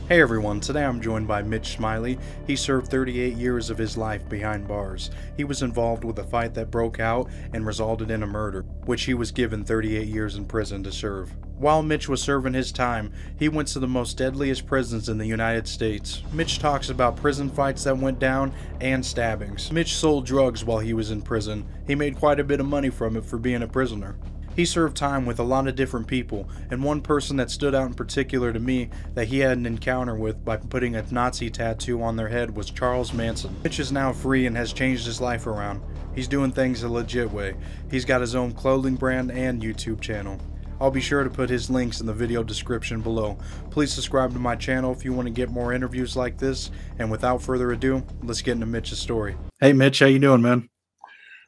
Hey everyone, today I'm joined by Mitch Smiley. He served 38 years of his life behind bars. He was involved with a fight that broke out and resulted in a murder, which he was given 38 years in prison to serve. While Mitch was serving his time, he went to the most deadliest prisons in the United States. Mitch talks about prison fights that went down and stabbings. Mitch sold drugs while he was in prison. He made quite a bit of money from it for being a prisoner. He served time with a lot of different people, and one person that stood out in particular to me that he had an encounter with by putting a Nazi tattoo on their head was Charles Manson. Mitch is now free and has changed his life around. He's doing things a legit way. He's got his own clothing brand and YouTube channel. I'll be sure to put his links in the video description below. Please subscribe to my channel if you want to get more interviews like this, and without further ado, let's get into Mitch's story. Hey Mitch, how you doing, man?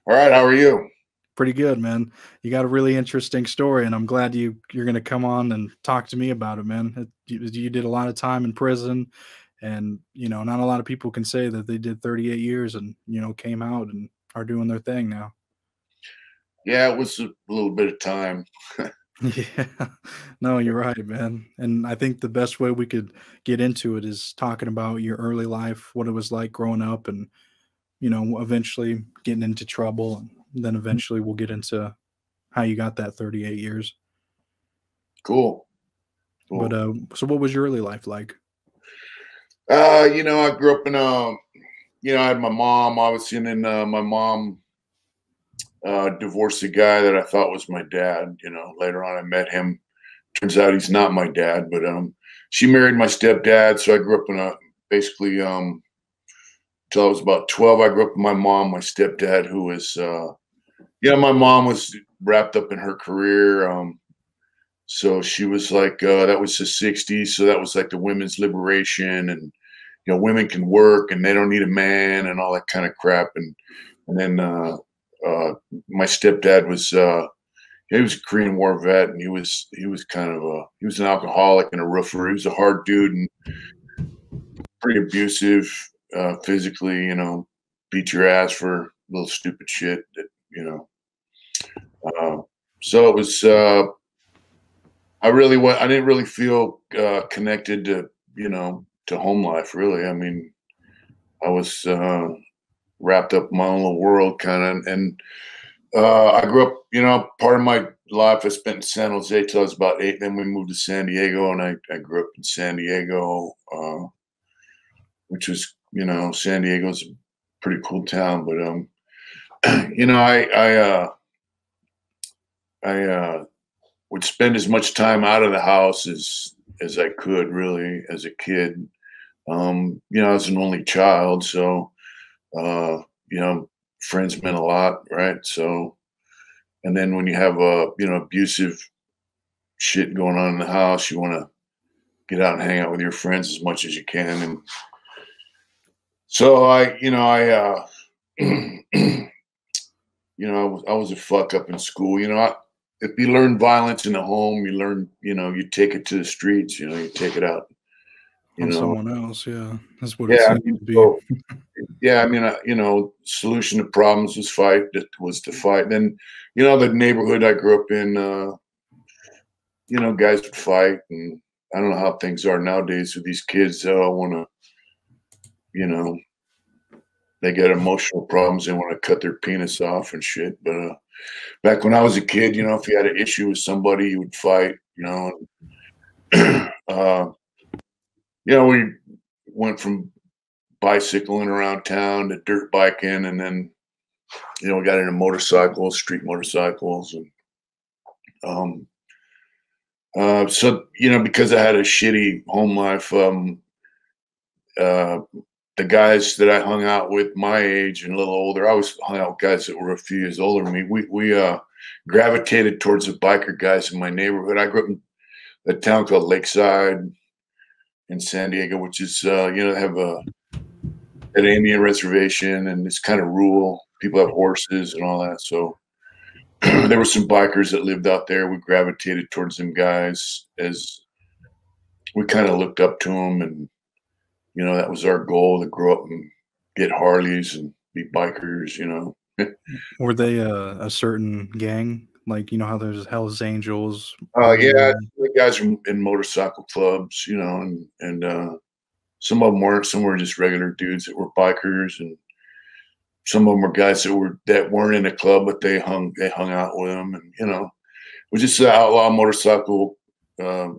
All right, how are you? Pretty good, man. You got a really interesting story, and I'm glad you're going to come on and talk to me about it, man. You did a lot of time in prison, and not a lot of people can say that they did 38 years and came out and are doing their thing now. Yeah, it was a little bit of time. Yeah, no, you're right, man. And I think the best way we could get into it is talking about your early life, what it was like growing up, and eventually getting into trouble, and then eventually we'll get into how you got that 38 years. Cool. But so what was your early life like? I grew up in I had my mom, obviously, and then my mom divorced a guy that I thought was my dad. Later on I met him. Turns out he's not my dad, but she married my stepdad, so I grew up in basically till I was about 12. I grew up with my mom, my stepdad, who was my mom was wrapped up in her career. So she was like, that was the 60s. So that was like the women's liberation, and, women can work and they don't need a man and all that kind of crap. And then my stepdad was, he was a Korean War vet, and he was kind of he was an alcoholic and a roofer. He was a hard dude and pretty abusive physically, beat your ass for little stupid shit that, so it was, I didn't really feel connected to, to home life, really. I mean, I was wrapped up in my own little world, kind of. And I grew up, part of my life I spent in San Jose till I was about 8. Then we moved to San Diego, and I grew up in San Diego, which was, San Diego's a pretty cool town. But, I would spend as much time out of the house as I could, really, as a kid. I was an only child, so friends meant a lot, right? So, and then when you have abusive shit going on in the house, you want to get out and hang out with your friends as much as you can. And so I was a fuck up in school. If you learn violence in the home, you learn, you take it to the streets, you take it out, On someone else. Yeah. That's what Yeah, it I seemed mean, to be. so, yeah, I mean, solution to problems was to fight. Then, the neighborhood I grew up in, guys would fight, and I don't know how things are nowadays with these kids. They all want to, they get emotional problems. They want to cut their penis off and shit. But back when I was a kid, if you had an issue with somebody, you would fight, we went from bicycling around town to dirt biking, and then, we got into motorcycles, street motorcycles. And so, because I had a shitty home life, the guys that I hung out with my age and a little older, I always hung out with guys that were a few years older than me. We gravitated towards the biker guys in my neighborhood. I grew up in a town called Lakeside in San Diego, which is, they have an Indian reservation, and it's kind of rural. People have horses and all that. So there were some bikers that lived out there. We gravitated towards them guys as we kind of looked up to them, and that was our goal, to grow up and get Harleys and be bikers. Were they a certain gang? Like, how there's Hell's Angels, Yeah, Marine. the guys are in motorcycle clubs, and some of them weren't. Some were just regular dudes that were bikers, and some of them were guys that weren't in a club, but they hung out with them, and it was just an outlaw motorcycle uh,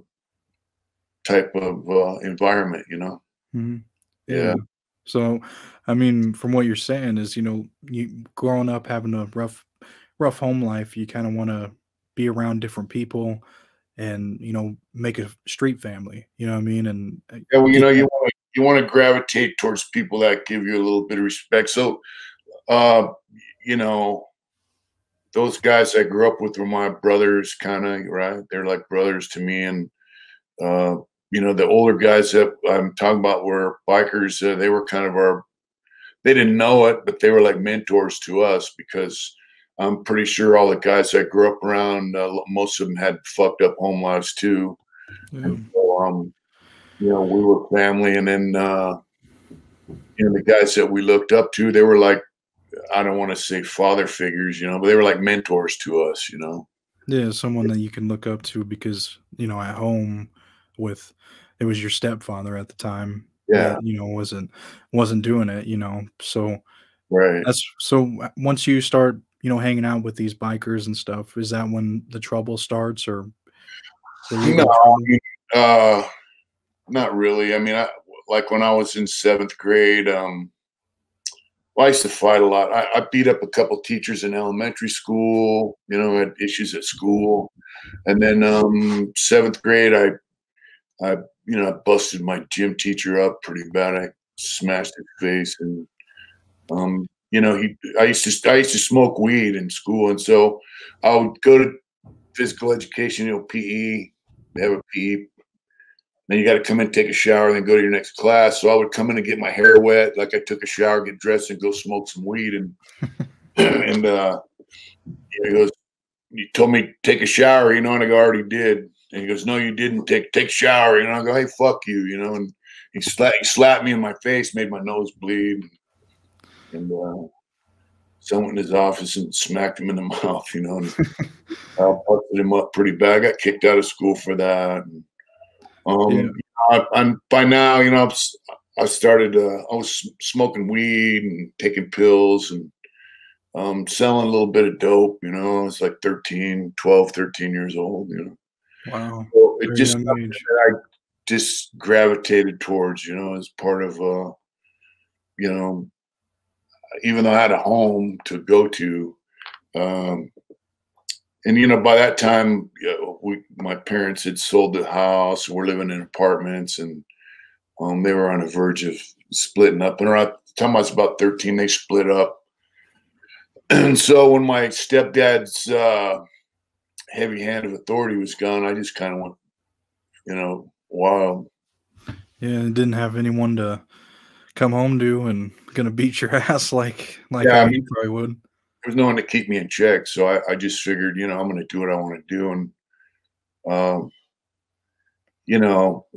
type of environment. Mhm. Yeah. Yeah. So, I mean, from what you're saying is, you growing up having a rough home life, you kind of want to be around different people and, make a street family, you know what I mean? And Yeah, well, get that. you want to gravitate towards people that give you a little bit of respect. So, uh, you know, those guys I grew up with were my brothers, kind of, right? They're like brothers to me, and uh, the older guys that I'm talking about were bikers. They were kind of our. They didn't know it, but they were like mentors to us because I'm pretty sure all the guys I grew up around, most of them had fucked up home lives too, Yeah. and so we were family, and then the guys that we looked up to, they were like, I don't want to say father figures, but they were like mentors to us. Yeah, someone that you can look up to because, at home with it was your stepfather at the time Yeah, that, wasn't doing it, So right. that's so once you start, hanging out with these bikers and stuff, is that when the trouble starts or the No, legal trouble? uh, not really. I mean, like when I was in seventh grade, well, I used to fight a lot. I beat up a couple teachers in elementary school. Had issues at school, and then seventh grade, I busted my gym teacher up pretty bad. I smashed his face, and I used to smoke weed in school, and so I would go to physical education, PE. They have a PE. Then you got to come in, take a shower, then go to your next class. So I would come in and get my hair wet, like I took a shower, get dressed, and go smoke some weed. And and he goes, "You told me to take a shower, and I go, I already did." And he goes, "No, you didn't. Take a shower." I go, "Hey, fuck you," And he slapped me in my face, made my nose bleed, and someone in his office and smacked him in the mouth. And I busted him up pretty bad. I got kicked out of school for that. And, Yeah. I'm by now, I started. I was smoking weed and taking pills and selling a little bit of dope. I was like 13, 12, 13 years old. Wow. So it Very just young something age. that I just gravitated towards. As part of you know, even though I had a home to go to. Um, and by that time, my parents had sold the house. We're living in apartments, and they were on the verge of splitting up. And around the time I was about 13, they split up. And so when my stepdad's heavy hand of authority was gone, I just kind of went, wild. Yeah, didn't have anyone to come home to and gonna beat your ass like Yeah, how I you mean, probably would. there was no one to keep me in check. So I just figured, I'm going to do what I want to do. And, um,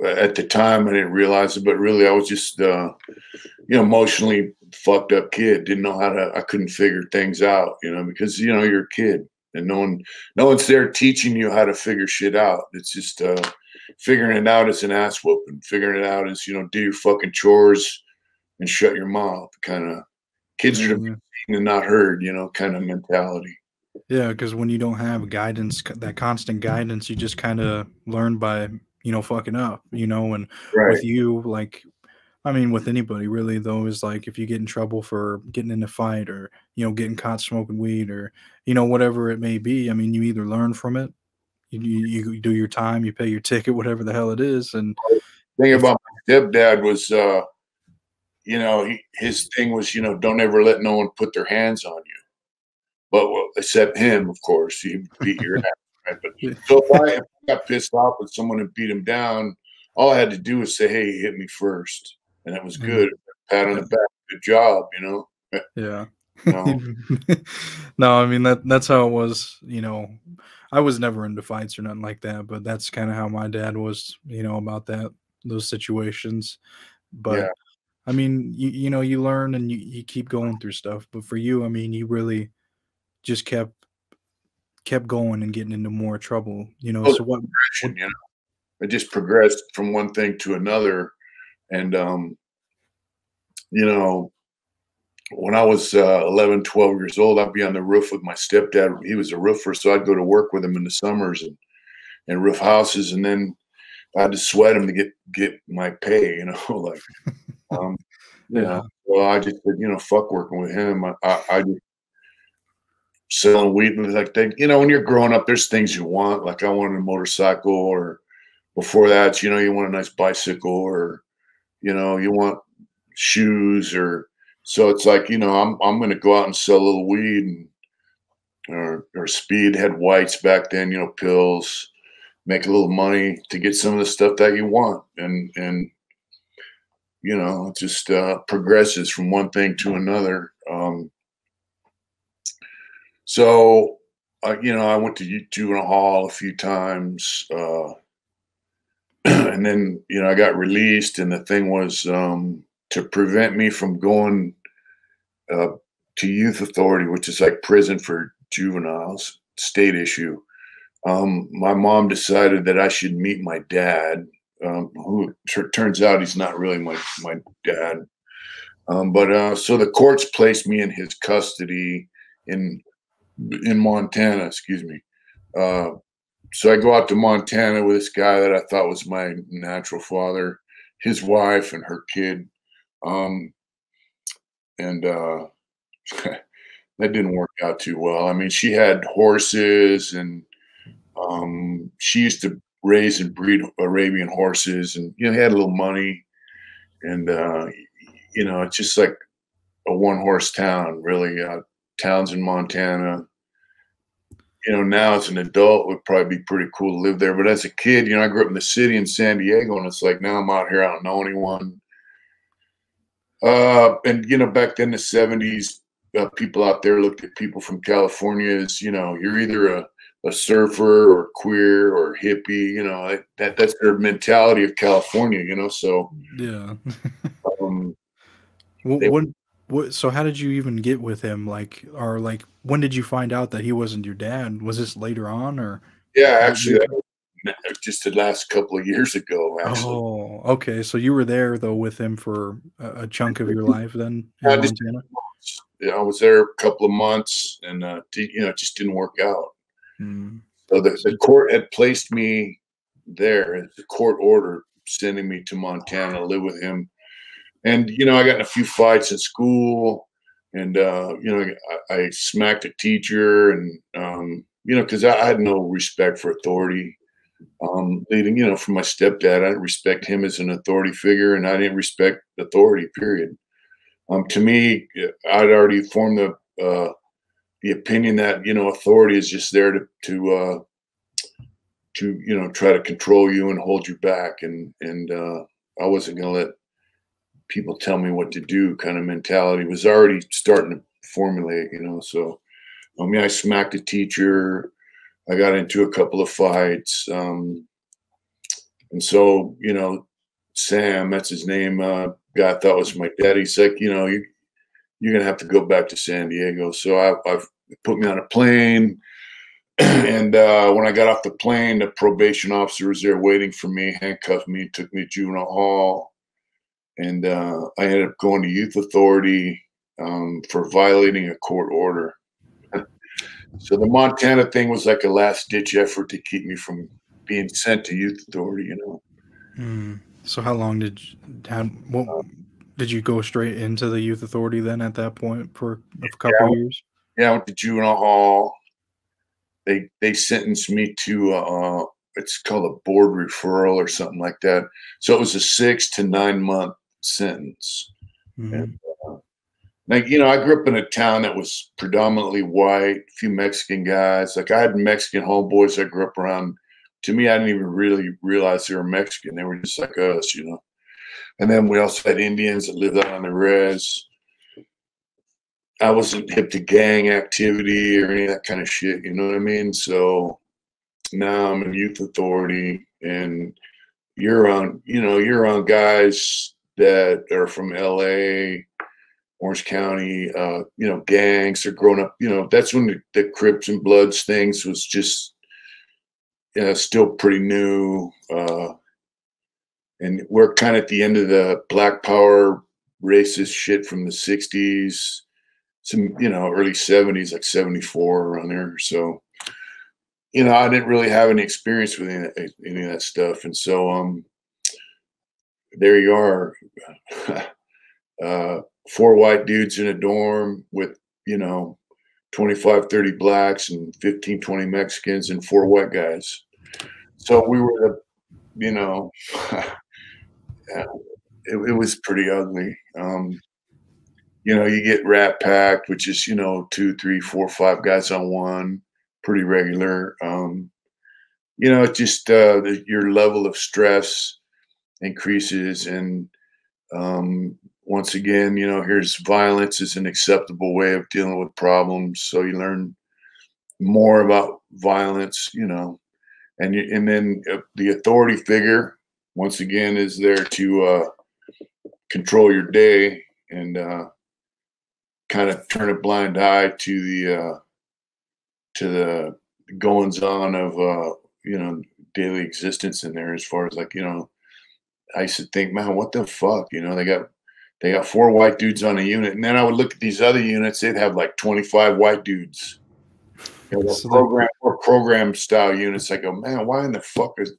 at the time I didn't realize it, but really I was just, emotionally fucked up kid. Didn't know I couldn't figure things out, because, you're a kid and no one's there teaching you how to figure shit out. It's just, figuring it out is an ass whooping. Figuring it out is, do your fucking chores and shut your mouth kind of kids are to be Yeah. seen and not heard, kind of mentality. Yeah, because when you don't have guidance, that constant guidance, you just kind of learn by, fucking up, and with Right. you, like, I mean, with anybody really, though, is like if you get in trouble for getting in a fight or, getting caught smoking weed or, whatever it may be, I mean, you either learn from it, you do your time, you pay your ticket, whatever the hell it is. And Thing if, about my stepdad was, his thing was, don't ever let no one put their hands on you. But well, except him, of course, he beat your ass. Right? But so if I got pissed off with someone and beat him down, all I had to do was say, "Hey, he hit me first," and it was yeah, good. Pat on yeah. the back, good job. Yeah. No, No, I mean that's how it was, I was never into fights or nothing like that, but that's kind of how my dad was, about those situations. But yeah, I mean, you learn and you keep going through stuff. But for you, I mean, you really just kept kept going and getting into more trouble, you know? Oh, So what progression, you know, it just progressed from one thing to another. And, you know, when I was 11, 12 years old, I'd be on the roof with my stepdad. He was a roofer, so I'd go to work with him in the summers and roof houses, and then I had to sweat him to get my pay. You know, like, um, you yeah. know. Well, I just said, you know, fuck working with him. I just selling weed and like that. You know, when you're growing up, there's things you want. Like I wanted a motorcycle, or before that, you know, you want a nice bicycle, or you know, you want shoes, or so it's like, you know, I'm gonna go out and sell a little weed and or speed, had whites back then, you know, pills, make a little money to get some of the stuff that you want. And you know, it just progresses from one thing to another. So you know, I went to juvenile hall a few times, and then you know, I got released, and the thing was to prevent me from going uh, to youth authority, which is like prison for juveniles, state issue. My mom decided that I should meet my dad, who turns out he's not really my dad. But so the courts placed me in his custody in in Montana. Excuse me. Uh, so I go out to Montana with this guy that I thought was my natural father, his wife, and her kid. Um, and that didn't work out too well. I mean, she had horses, and she used to raise and breed Arabian horses, and you know, had a little money, and you know, it's just like a one horse town, really. Towns in Montana. You know, now as an adult, it would probably be pretty cool to live there. But as a kid, you know, I grew up in the city in San Diego, and it's like now I'm out here, I don't know anyone. And you know, back then, the '70s, people out there looked at people from California as, you know, you're either a surfer or queer or hippie. You know, that's their mentality of California. You know, so Yeah. um, Wh they, what so how did you even get with him? Like, or, like, when did you find out that he wasn't your dad? Was this later on, or yeah, what actually, what that was just the last couple of years ago. Actually, Oh, okay, so you were there, though, with him for a chunk of your life then in I just Montana? yeah, I was there a couple of months, and you know, it just didn't work out. Mm. So the So court had placed me there. The court order sending me to Montana to live with him. And you know, I got in a few fights in school, and you know, I smacked a teacher, and you know, because I had no respect for authority. Leading, you know, from my stepdad, I didn't respect him as an authority figure, and I didn't respect authority. Period. To me, I'd already formed the opinion that, you know, authority is just there to you know, try to control you and hold you back, and I wasn't going to let people tell me what to do. Kind of mentality was already starting to formulate, you know. So I smacked a teacher. I got into a couple of fights, and so you know, Sam, that's his name, guy I thought was my dad. He's like, you know, you're gonna have to go back to San Diego. So I've put me on a plane. And when I got off the plane, the probation officer was there waiting for me, handcuffed me, took me to juvenile hall, and I ended up going to youth authority for violating a court order. So the Montana thing was like a last ditch effort to keep me from being sent to youth authority. You know, mm. So how long did you how what did you go straight into the youth authority then at that point for a couple yeah, years? yeah. I went to juvenile hall. They sentenced me to it's called a board referral or something like that. So it was a 6 to 9 month sentence. And Mhm. like, you know, I grew up in a town that was predominantly white, a few Mexican guys. Like I had Mexican homeboys I grew up around. To me, I didn't even really realize they were Mexican. They were just like us, you know. And then we also had Indians that lived out on the res. I wasn't hip to gang activity or any of that kind of shit, you know what I mean? So now I'm in youth authority, and you're around, you know, you're around guys that are from LA, Orange County, you know, gangs are growing up. You know, that's when the Crips and Bloods things was just still pretty new. And we're kind of at the end of the Black Power racist shit from the 60s, some, you know, early 70s, like 74 around there. So, you know, I didn't really have any experience with any of that stuff. And so there you are. 4 white dudes in a dorm with, you know, 25, 30 blacks and 15, 20 Mexicans and 4 white guys. So we were the, you know, it was pretty ugly. You know, you get Rat Packed, which is, you know, 2, 3, 4, 5 guys on one, pretty regular. You know, it's just your level of stress increases. And once again, you know, here's violence is an acceptable way of dealing with problems. So you learn more about violence, you know, and then the authority figure, once again, is there to control your day and kind of turn a blind eye to the goings on of you know, daily existence in there. As far as, like, you know, I used to think, man, what the fuck, you know, they got 4 white dudes on a unit, and then I would look at these other units, they'd have like 25 white dudes. You know, so program style units. I go, man, why in the fuck is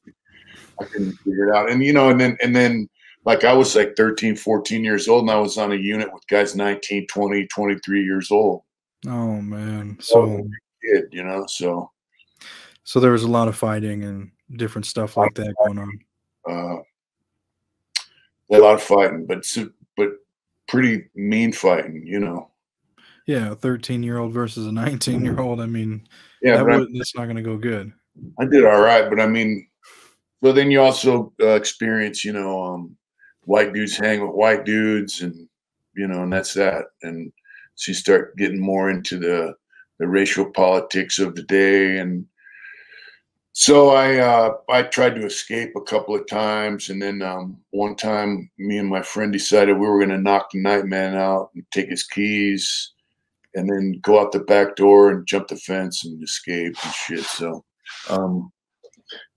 I couldn't figure it out. And, you know, and then like I was like 13, 14 years old, and I was on a unit with guys 19, 20, 23 years old. Oh man. So kid, you know, so there was a lot of fighting and different stuff like that going on. A lot of fighting, but pretty mean fighting, you know. Yeah, a 13-year-old versus a 19-year-old. I mean, yeah, that's not going to go good. I did all right, but I mean, so then you also experience, you know, white dudes hang with white dudes, and, you know, and that's that. And so you start getting more into the racial politics of the day. And so I tried to escape a couple of times, and then one time me and my friend decided we were going to knock the Nightman out and take his keys, and then go out the back door and jump the fence and escape and shit. So, you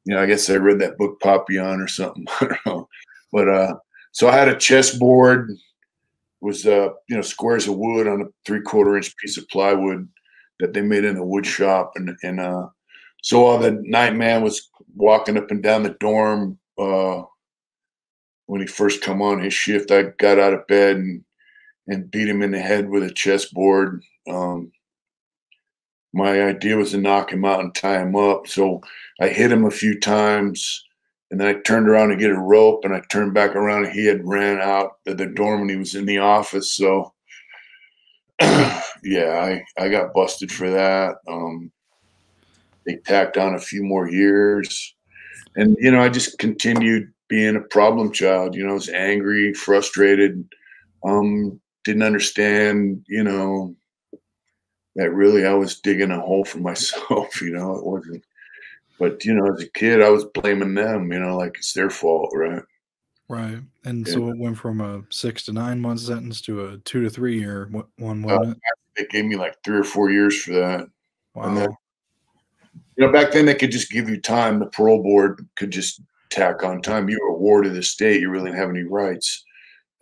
know, I guess I read that book Papillon or something. I don't know. But so I had a chessboard, was you know, squares of wood on a 3/4 inch piece of plywood that they made in a wood shop, and so while the Nightman was walking up and down the dorm when he first come on his shift, I got out of bed and beat him in the head with a chessboard. My idea was to knock him out and tie him up. So I hit him a few times, and then I turned around to get a rope, and I turned back around, and he had ran out of the dorm, and he was in the office. So yeah, I got busted for that. They tacked on a few more years, and, you know, I just continued being a problem child. You know, I was angry, frustrated, didn't understand, you know, that really I was digging a hole for myself. You know, it wasn't, but, you know, as a kid, I was blaming them, you know, like it's their fault, right? Right. And so it went from a 6 to 9 month sentence to a 2 to 3 year one, wasn't it? They gave me like 3 or 4 years for that. Wow. And then, you know, back then they could just give you time. The parole board could just tack on time. You were a ward of the state. You really didn't have any rights.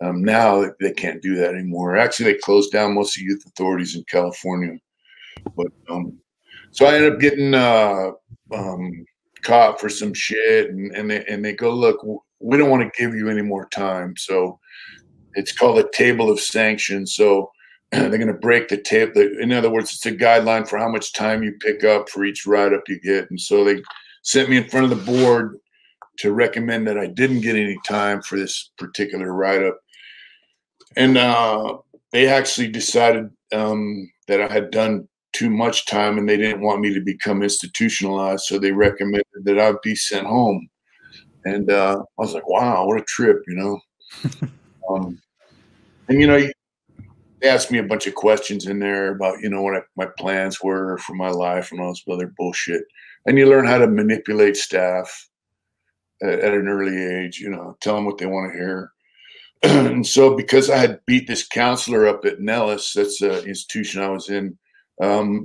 Now they can't do that anymore. Actually, they closed down most of the youth authorities in California. But so I ended up getting caught for some shit, and they go, look, we don't want to give you any more time. So it's called a table of sanctions. So they're going to break the table. In other words, it's a guideline for how much time you pick up for each write-up you get. And so they sent me in front of the board to recommend that I didn't get any time for this particular write-up. And they actually decided that I had done too much time, and they didn't want me to become institutionalized. So they recommended that I be sent home. And I was like, wow, what a trip, you know? And, you know, they asked me a bunch of questions in there about, you know, what my plans were for my life and all this other bullshit. And you learn how to manipulate staff at an early age, you know, tell them what they want to hear. And so because I had beat this counselor up at Nellis, that's the institution I was in,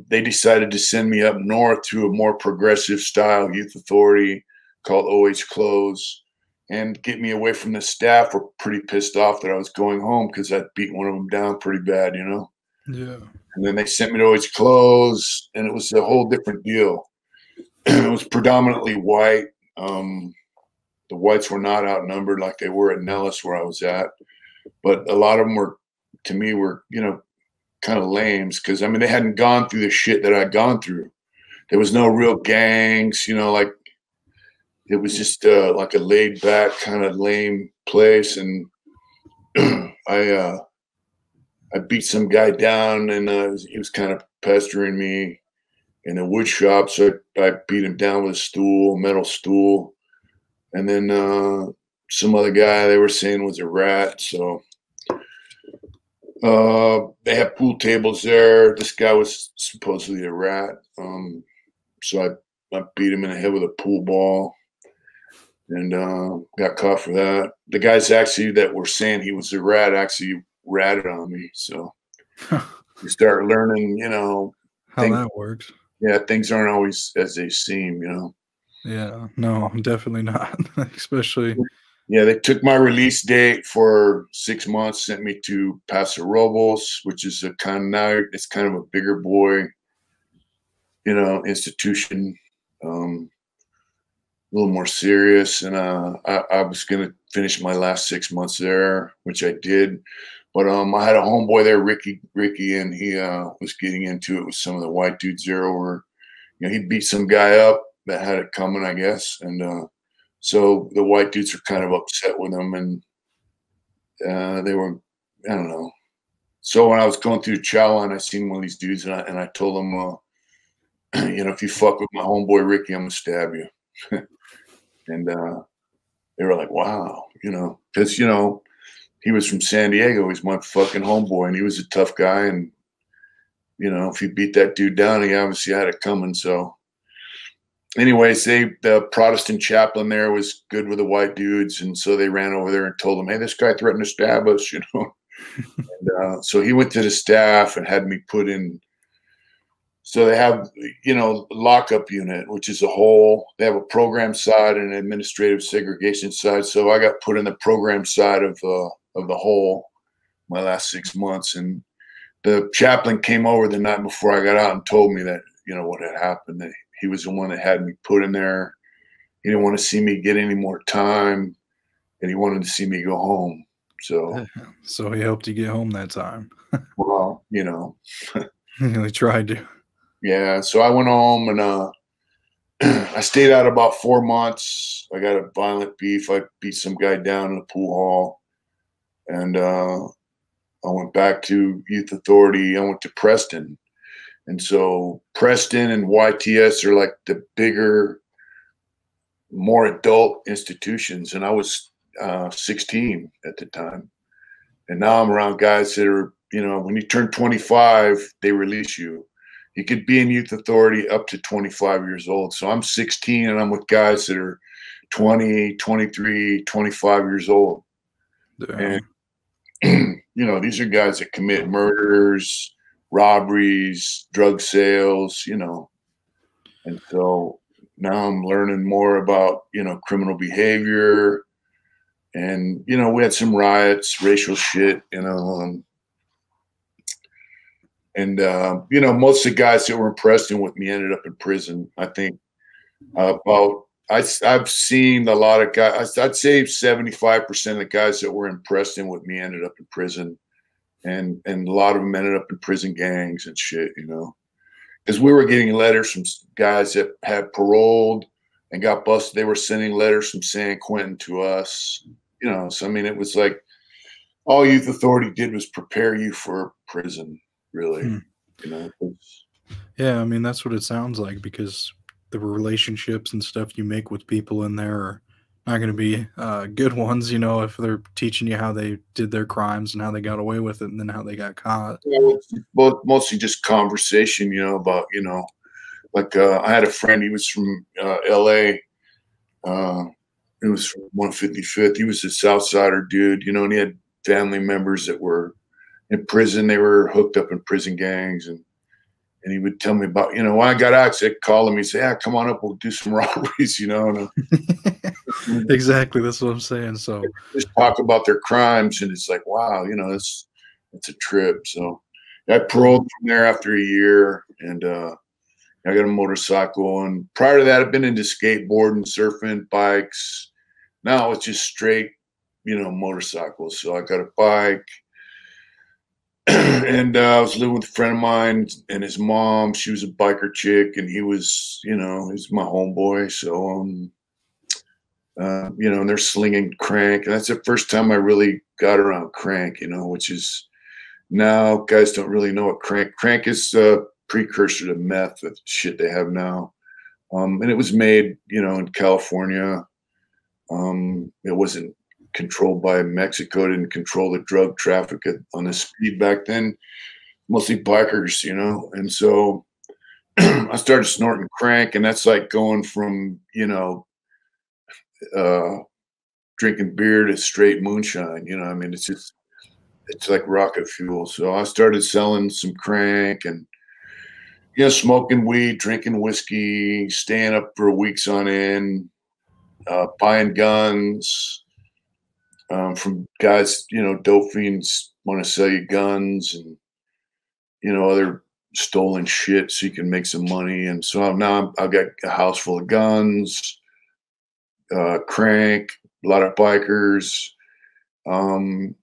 they decided to send me up north to a more progressive style youth authority called OH Close and get me away from the staff. Were pretty pissed off that I was going home because I'd beat one of them down pretty bad, you know? Yeah. And then they sent me to OH Close, and it was a whole different deal. It was predominantly white. The whites were not outnumbered like they were at Nellis where I was at. But a lot of them were, to me, were, you know, kind of lames because, I mean, they hadn't gone through the shit that I'd gone through. There was no real gangs, you know, like it was just like a laid back kind of lame place. And I beat some guy down, and he was kind of pestering me in a wood shop. So I beat him down with a stool, metal stool. And then some other guy they were saying was a rat. So they had pool tables there. This guy was supposedly a rat. So I beat him in the head with a pool ball and got caught for that. The guys actually that were saying he was a rat actually ratted on me. So you start learning, you know, how that works. Yeah, things aren't always as they seem, you know. Yeah, no, definitely not. Especially. Yeah, they took my release date for 6 months, sent me to Paso Robles, which is a kind of, now it's kind of a bigger boy, you know, institution, a little more serious. And I was going to finish my last 6 months there, which I did. But I had a homeboy there, Ricky, and he was getting into it with some of the white dudes there. Where, you know, he beat some guy up that had it coming, I guess, and so the white dudes were kind of upset with him, and they were, I don't know. So when I was going through chow line, I seen one of these dudes, and I told him, you know, if you fuck with my homeboy Ricky, I'm gonna stab you. And they were like, wow, you know, because, you know, he was from San Diego. He's my fucking homeboy, and he was a tough guy. And, you know, if he beat that dude down, he obviously had it coming. So anyways, the Protestant chaplain there was good with the white dudes. And so they ran over there and told him, hey, this guy threatened to stab us, you know. And so he went to the staff and had me put in. So they have, you know, lockup unit, which is they have a program side and an administrative segregation side. So I got put in the program side of the whole my last 6 months. And the chaplain came over the night before I got out and told me that, you know, what had happened, that he was the one that had me put in there. He didn't want to see me get any more time, and he wanted to see me go home. So he helped you get home that time. Well, you know, he tried to. Yeah. So I went home, and I stayed out about 4 months. I got a violent beef. I beat some guy down in a pool hall, and I went back to youth authority. I went to Preston. And so Preston and YTS are like the bigger, more adult institutions. And I was 16 at the time. And now I'm around guys that are, you know, when you turn 25, they release you. You could be in youth authority up to 25 years old. So I'm 16 and I'm with guys that are 20, 23, 25 years old. Damn. And, you know, these are guys that commit murders, robberies, drug sales, you know. And so now I'm learning more about, you know, criminal behavior. And, you know, we had some riots, racial shit, you know. And you know, most of the guys that were in Preston with me ended up in prison. I think I've seen a lot of guys. I'd say 75% of the guys that were in Preston with me ended up in prison. And a lot of them ended up in prison gangs and shit, you know, because we were getting letters from guys that had paroled and got busted. They were sending letters from San Quentin to us, you know. So, I mean, it was like all youth authority did was prepare you for prison, really, you know. Yeah, I mean, that's what it sounds like, because the relationships and stuff you make with people in there are not going to be good ones, you know, if they're teaching you how they did their crimes and how they got away with it and then how they got caught. Well, mostly just conversation, you know, about, you know, like I had a friend, he was from LA. He was from 155th. He was a Southsider dude, you know, and he had family members that were in prison. They were hooked up in prison gangs, and he would tell me about, you know, when I got out, I'd call him. He'd say, "Yeah, come on up, we'll do some robberies," you know. And Exactly, that's what I'm saying. So just talk about their crimes, and it's like, wow, you know, it's a trip. So I paroled from there after a year, and I got a motorcycle. And prior to that, I've been into skateboarding, surfing, bikes. Now it's just straight, you know, motorcycles. So I got a bike. And I was living with a friend of mine and his mom. She was a biker chick, and he was, you know, he's my homeboy. So, you know, and they're slinging crank, and that's the first time I really got around crank, you know, which is now guys don't really know what crank is. A precursor to meth, the shit they have now, and it was made, you know, in California. It wasn't controlled by Mexico, didn't control the drug traffic on the speed back then, mostly bikers, you know. And so I started snorting crank, and that's like going from, you know, drinking beer to straight moonshine, you know. I mean, it's like rocket fuel. So I started selling some crank and, you know, smoking weed, drinking whiskey, staying up for weeks on end, buying guns, from guys, you know, dope fiends want to sell you guns and, you know, other stolen shit so you can make some money. And so now I've got a house full of guns, crank, a lot of bikers, and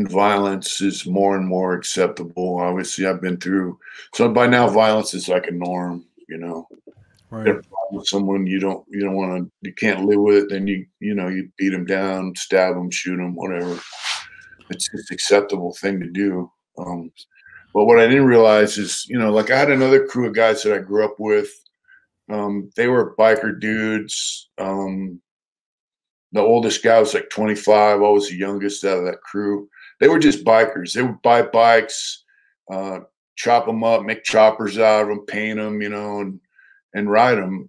violence is more and more acceptable. Obviously, I've been through, so by now violence is like a norm, you know. right. With someone you don't want to, you can't live with it, then you know, you beat them down, stab them, shoot them, whatever. It's just acceptable thing to do. But what I didn't realize is, you know, like I had another crew of guys that I grew up with. They were biker dudes. The oldest guy was like 25. I was the youngest out of that crew. They were just bikers. They would buy bikes, chop them up, make choppers out of them, paint them, you know, and ride them.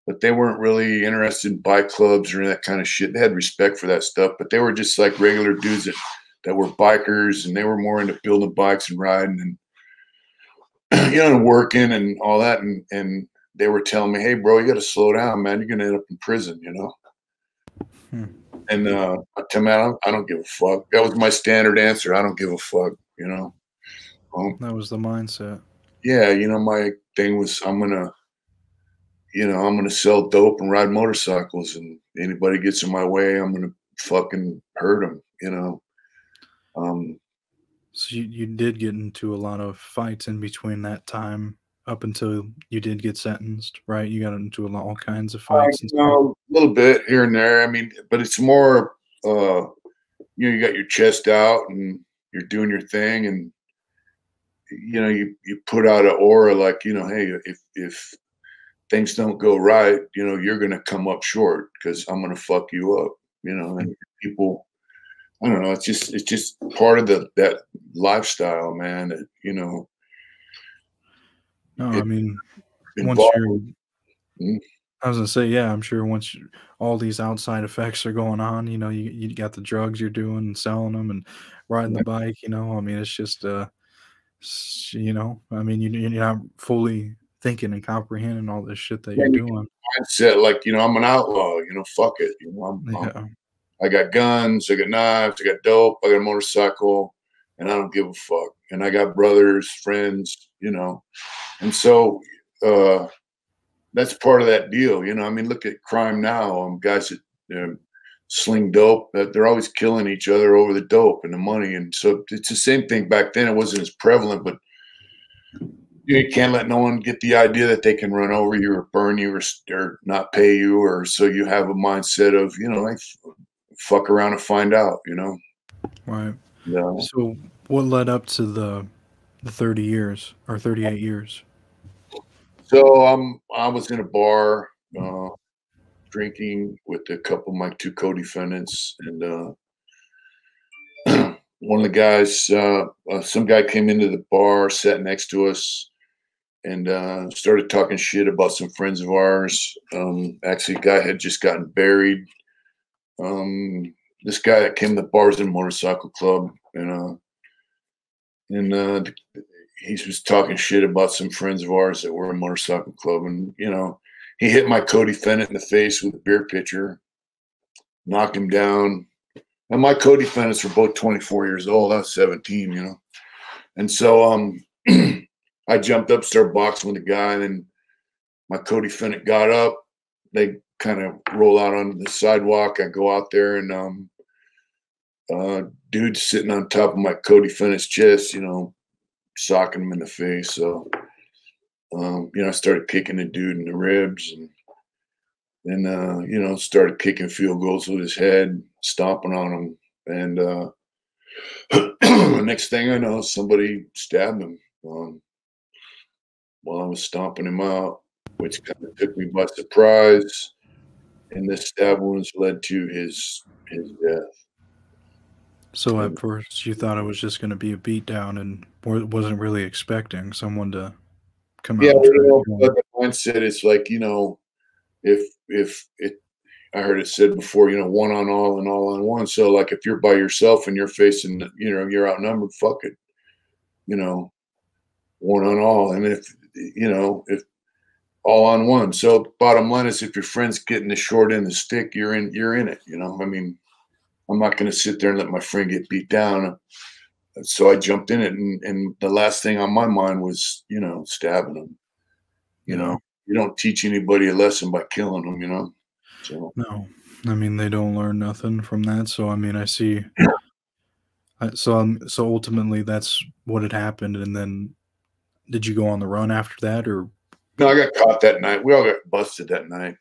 But they weren't really interested in bike clubs or that kind of shit. They had respect for that stuff, but they were just like regular dudes that were bikers, and they were more into building bikes and riding and, you know, and working and all that. And they were telling me, "Hey, bro, you got to slow down, man. You're going to end up in prison," you know? And I tell me, I don't give a fuck. That was my standard answer. I don't give a fuck, you know? That was the mindset. Yeah, you know, my thing was I'm gonna sell dope and ride motorcycles, and anybody gets in my way, I'm gonna fucking hurt them, you know. So you did get into a lot of fights in between that time up until you did get sentenced, right? You got into all kinds of fights and You stuff. know, a little bit here and there. I mean, but it's more, you know, you got your chest out and you're doing your thing, and you know, you put out an aura like, you know, hey, if things don't go right, you know, you're gonna come up short because I'm gonna fuck you up, you know. And people, I don't know, it's just part of that lifestyle, man. That, you know, No, I it mean, once involved. you're, I was gonna say, yeah, I'm sure once all these outside effects are going on, you know, you got the drugs you're doing and selling them and riding the bike, you know. I mean, it's just, you know, I mean, you're not fully thinking and comprehending all this shit that you're doing. Mindset, like, you know, I'm an outlaw, you know, fuck it. You know, Yeah, I got guns, I got knives, I got dope, I got a motorcycle, and I don't give a fuck. And I got brothers, friends, you know. And so that's part of that deal, you know. I mean, look at crime now. Guys that sling dope, that they're always killing each other over the dope and the money. And so it's the same thing back then. It wasn't as prevalent, but you can't let no one get the idea that they can run over you or burn you or not pay you, or so you have a mindset of, you know, like, fuck around and find out, you know. right. Yeah. So what led up to the 30 years or 38 years? So I was in a bar drinking with a couple of my two co-defendants, and one of the guys, some guy came into the bar, sat next to us, and started talking shit about some friends of ours. Actually, a guy had just gotten buried. this guy that came to the Bars and Motorcycle Club, and he was talking shit about some friends of ours that were in motorcycle club, and he hit my co-defendant in the face with a beer pitcher, knocked him down. And my co-defendants were both 24 years old. I was 17, and so I jumped up, started boxing with the guy, and then my co-defendant got up. They kind of roll out onto the sidewalk. I go out there, and dude's sitting on top of my co-defendant's chest, socking him in the face. So, I started kicking the dude in the ribs, and then, started kicking field goals with his head, stomping on him. And the next thing I know, somebody stabbed him while I was stomping him out, which kind of took me by surprise. And the stab wounds led to his death. So at first you thought it was just going to be a beatdown and wasn't really expecting someone to come out. Yeah, but the mindset is like, if I heard it said before, one on all and all on one. So like if you're by yourself and you're facing, you're outnumbered, fuck it. One on all. And if all on one. So bottom line is if your friend's getting the short end of the stick, you're in it, I mean, I'm not going to sit there and let my friend get beat down. So I jumped in it, and the last thing on my mind was, stabbing him. You don't teach anybody a lesson by killing them, So no, I mean they don't learn nothing from that. So I mean I see. So ultimately that's what had happened, and then did you go on the run after that, or? No, I got caught that night. We all got busted that night.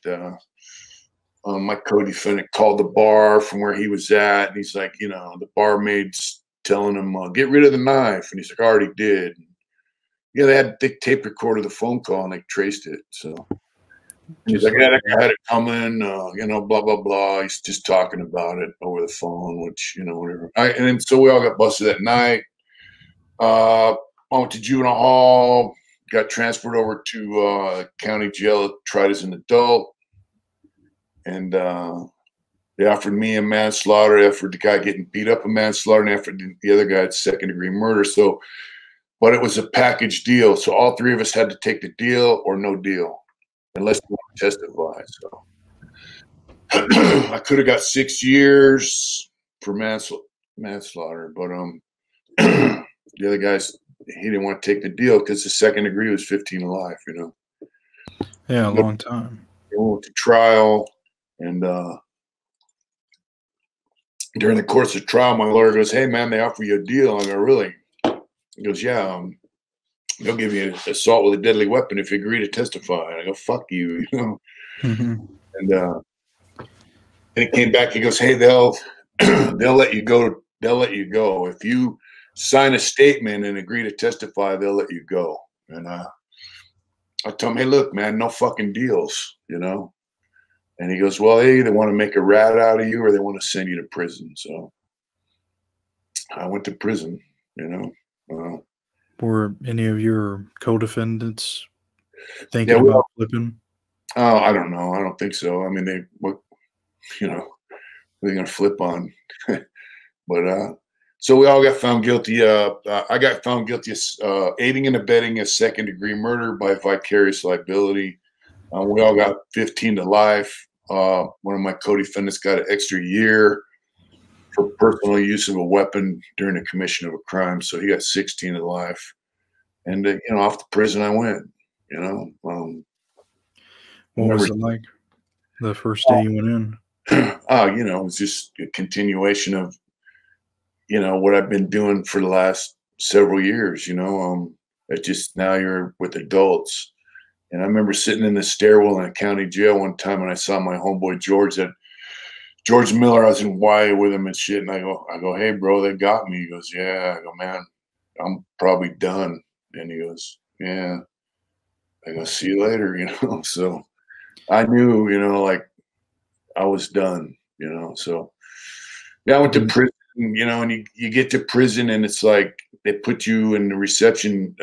My co-defendant called the bar from where he was at, and he's like, the barmaid's telling him, get rid of the knife. And he's like, I already did. Yeah, they had the tape recorded the phone call, and they traced it. So he's like, yeah, that guy had it coming, blah, blah, blah. He's just talking about it over the phone, which, whatever. And then so we all got busted that night. I went to juvenile hall, got transferred over to county jail, tried as an adult. And they offered me a manslaughter, they offered the guy getting beat up a manslaughter, and offered the other guy second-degree murder. So, but it was a package deal. So all three of us had to take the deal or no deal, unless we want to testify. So I could have got 6 years for manslaughter, but the other guys, he didn't want to take the deal because the second degree was 15 to life, Yeah, a long time. We went to trial. And during the course of trial, my lawyer goes, hey, man, they offer you a deal. I go, really? He goes, yeah, they'll give you an assault with a deadly weapon if you agree to testify. And I go, fuck you, And it came back. He goes, hey, they'll let you go. They'll let you go. If you sign a statement and agree to testify, they'll let you go. And I told him, hey, look, man, no fucking deals, And he goes, well, they either want to make a rat out of you or they want to send you to prison. So I went to prison, Were any of your co-defendants thinking about flipping? Oh, I don't know. I don't think so. I mean, what are they going to flip on? But so we all got found guilty. I got found guilty of aiding and abetting a second-degree murder by vicarious liability. We all got 15 to life. One of my co-defendants got an extra year for personal use of a weapon during the commission of a crime. So he got 16 to life. And, off to prison I went, What was it like the first day you went in? It was just a continuation of, what I've been doing for the last several years, it's just now you're with adults. And I remember sitting in the stairwell in a county jail one time, and I saw my homeboy George Miller. I was in Hawaii with him and shit. And I go, hey, bro, they got me. He goes, yeah. I go, man, I'm probably done. And he goes, yeah. I go, see you later, So I knew, like I was done, So yeah, I went to prison, and you get to prison, and it's like they put you in the reception.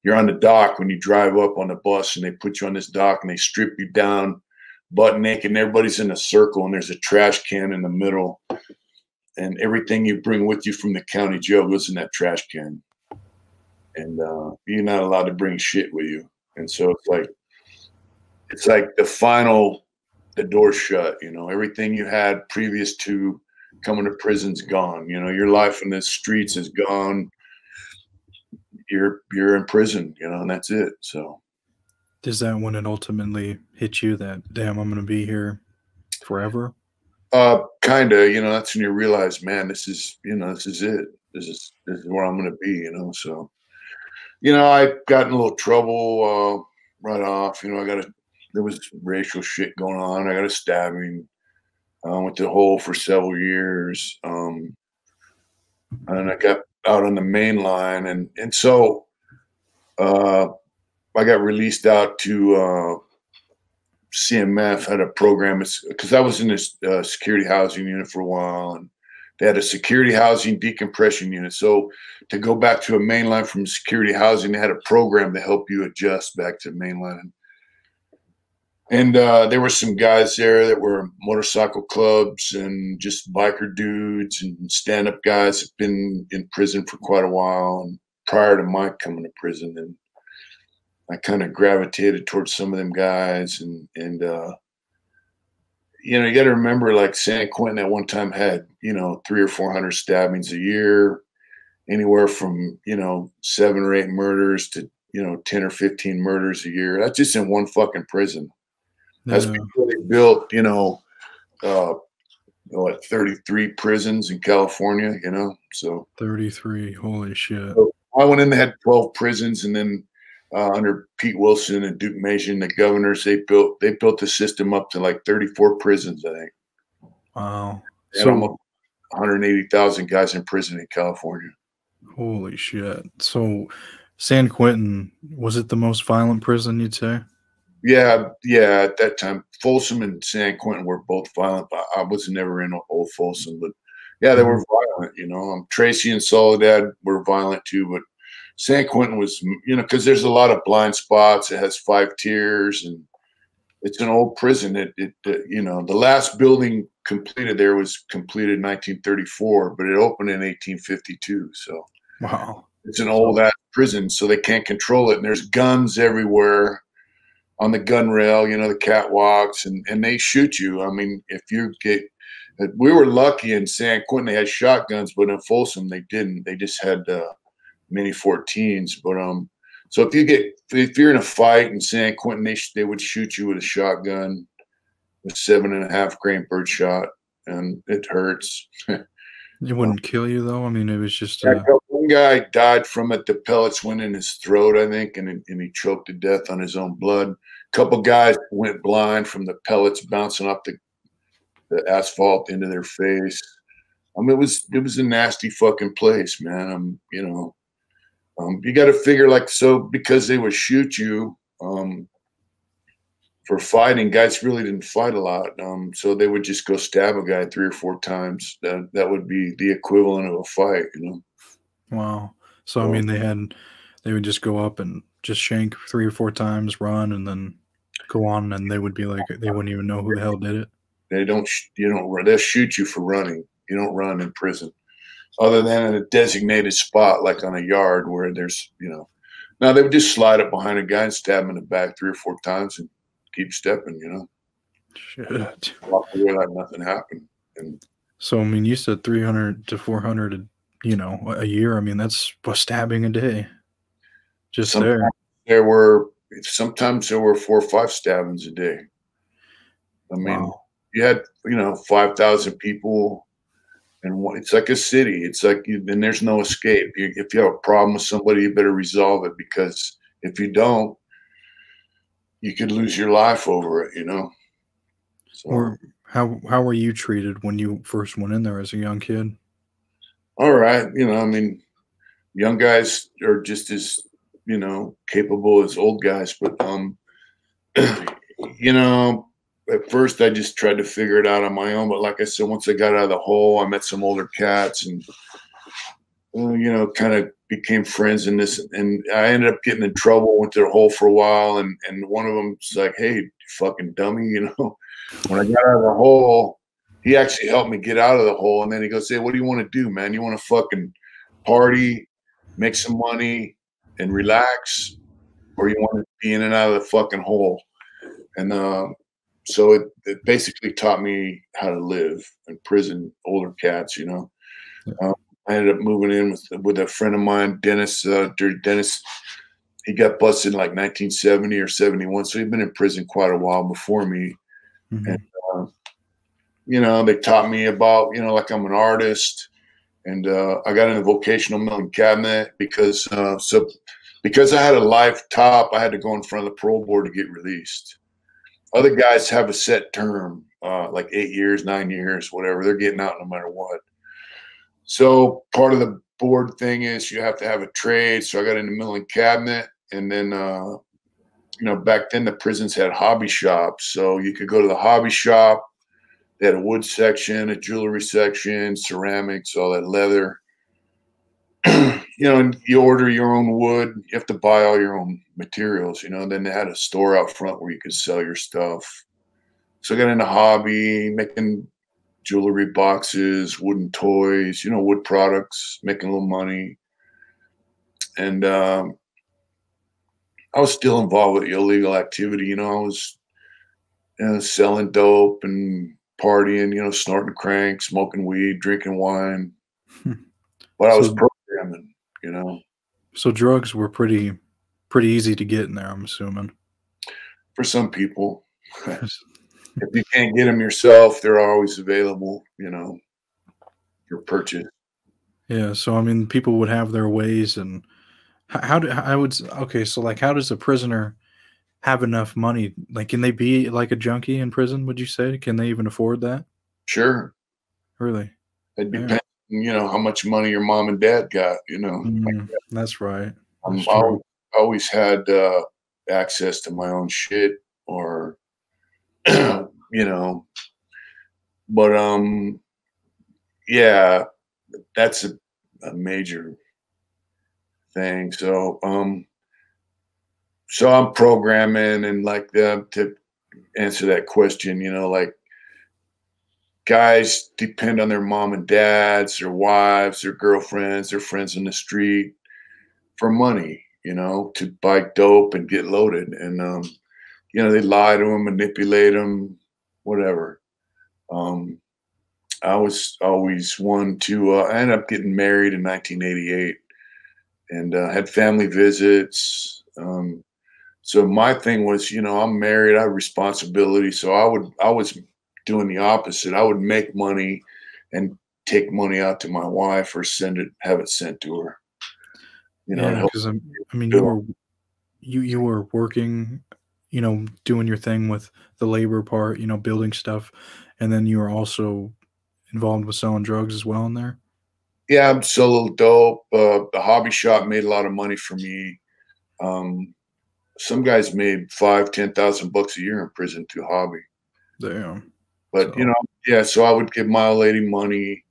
You're on the dock when you drive up on the bus, and they put you on this dock and they strip you down butt naked, and everybody's in a circle, and there's a trash can in the middle, and everything you bring with you from the county jail goes in that trash can, and you're not allowed to bring shit with you. And so it's like the door's shut. You know, everything you had previous to coming to prison's gone. You know, your life in the streets is gone. You're in prison, you know, and that's it. So Is that when it ultimately hit you that, damn, I'm going to be here forever? kind of, you know, that's when you realize, man, this is it. This is where I'm going to be, you know. So, you know, I got in a little trouble right off. You know, there was racial shit going on. I got a stabbing. Went to the hole for several years. And I got out on the main line, and so I got released out to CMF. Had a program because I was in this security housing unit for a while, and they had a security housing decompression unit. So to go back to a mainline from security housing, they had a program to help you adjust back to mainline. And there were some guys there that were motorcycle clubs and just biker dudes and stand-up guys that have been in prison for quite a while. And prior to my coming to prison, and I kind of gravitated towards some of them guys. And you know, you got to remember, like San Quentin at one time had, you know, 300 or 400 stabbings a year, anywhere from, you know, 7 or 8 murders to, you know, 10 or 15 murders a year. That's just in one fucking prison. As people built, you know, 33 prisons in California, you know, so 33, holy shit. So I went in, they had 12 prisons, and then under Pete Wilson and Duke Mason, the governors, they built the system up to like 34 prisons, I think. Wow. So almost 180,000 guys in prison in California. Holy shit. So San Quentin, was it the most violent prison, you'd say? Yeah. At that time, Folsom and San Quentin were both violent. But I was never in old Folsom, but yeah, they were violent. You know, Tracy and Soledad were violent too, but San Quentin was, you know, because there's a lot of blind spots. It has 5 tiers, and it's an old prison. You know, the last building completed there was completed in 1934, but it opened in 1852. So wow, it's an old ass prison, so they can't control it. And there's guns everywhere on the gun rail, you know, the catwalks, and they shoot you. I mean, if you get, we were lucky in San Quentin, they had shotguns, but in Folsom, they didn't. They just had mini 14s. But so if you're in a fight in San Quentin, they would shoot you with a shotgun, a 7.5 grain bird shot, and it hurts. It wouldn't kill you though. I mean, it was just one guy died from it. The pellets went in his throat, I think, and he choked to death on his own blood. A couple guys went blind from the pellets bouncing off the asphalt into their face. I mean, it was a nasty fucking place, man. You know, you got to figure, like, so because they would shoot you for fighting, guys really didn't fight a lot. So they would just go stab a guy 3 or 4 times. That would be the equivalent of a fight, you know. Wow. So I mean, they would just go up and just shank 3 or 4 times, run, and then go on, and they would be like, they wouldn't even know who the hell did it. They'll shoot you for running. You don't run in prison, other than in a designated spot, like on a yard where there's, you know. Now they would just slide up behind a guy and stab him in the back 3 or 4 times and keep stepping, you know. Shit. Walk away like nothing happened. And so I mean, you said 300 to 400, you know, a year. I mean, that's a stabbing a day. Just sometimes there were 4 or 5 stabbings a day. I mean, wow. You had, you know, 5,000 people, and it's like a city. It's like, then there's no escape. If you have a problem with somebody, you better resolve it, because if you don't, you could lose your life over it, you know. So, or how were you treated when you first went in there as a young kid? all right, you know, I mean, young guys are just as, you know, capable as old guys, but you know, at first I just tried to figure it out on my own. But like I said, once I got out of the hole, I met some older cats, and you know, kind of became friends in this, and I ended up getting in trouble, went to the hole for a while, and one of them's like, "Hey, you fucking dummy," you know. When I got out of the hole, he actually helped me get out of the hole, and then he goes, "Hey, what do you want to do, man? You want to fucking party, make some money, and relax, or you want to be in and out of the fucking hole?" And so it basically taught me how to live in prison, older cats, you know. I ended up moving in with a friend of mine, Dennis, Dirty Dennis. He got busted in like 1970 or 71, so he'd been in prison quite a while before me. Mm-hmm. And you know, they taught me about, you know, like I'm an artist, and I got in a vocational milling cabinet because because I had a life top, I had to go in front of the parole board to get released. Other guys have a set term, like 8 years, 9 years, whatever. They're getting out no matter what. So part of the board thing is you have to have a trade. So I got into milling cabinet, and then you know, back then the prisons had hobby shops, so you could go to the hobby shop. They had a wood section, a jewelry section, ceramics, all that leather. You know, and you order your own wood. You have to buy all your own materials, you know. And then they had a store out front where you could sell your stuff. So I got into hobby, making jewelry boxes, wooden toys, you know, wood products, making a little money. And I was still involved with illegal activity. You know, I was, you know, selling dope and partying, you know, snorting crank, smoking weed, drinking wine. But I was programming, you know. So drugs were pretty easy to get in there, I'm assuming. For some people. If you can't get them yourself, they're always available, you know, for purchase. Yeah, so I mean, people would have their ways, and how do I would okay, so like, how does a prisoner have enough money? Like, can they be like a junkie in prison? Would you say? Can they even afford that? Sure. Really? It Yeah. depends, you know, how much money your mom and dad got, you know. That's right. I'm That's true. always had access to my own shit, or you know, but yeah, that's a major thing. So so I'm programming, and like to answer that question, you know, like guys depend on their mom and dads, their wives, their girlfriends, their friends in the street for money, you know, to buy dope and get loaded. And you know, they lie to them, manipulate them, whatever. Um, I was always one to. I ended up getting married in 1988, and had family visits. So my thing was, you know, I'm married, I have responsibility. So I was doing the opposite. I would make money and take money out to my wife, or have it sent to her. You know, to Yeah, help because I mean, build. you were working, doing your thing with the labor part, building stuff, and then you were also involved with selling drugs as well in there. Yeah, I'm solo dope. The hobby shop made a lot of money for me. Um, some guys made 5, 10,000 bucks a year in prison through hobby. Damn. But you So know, yeah. So I would give my old lady money.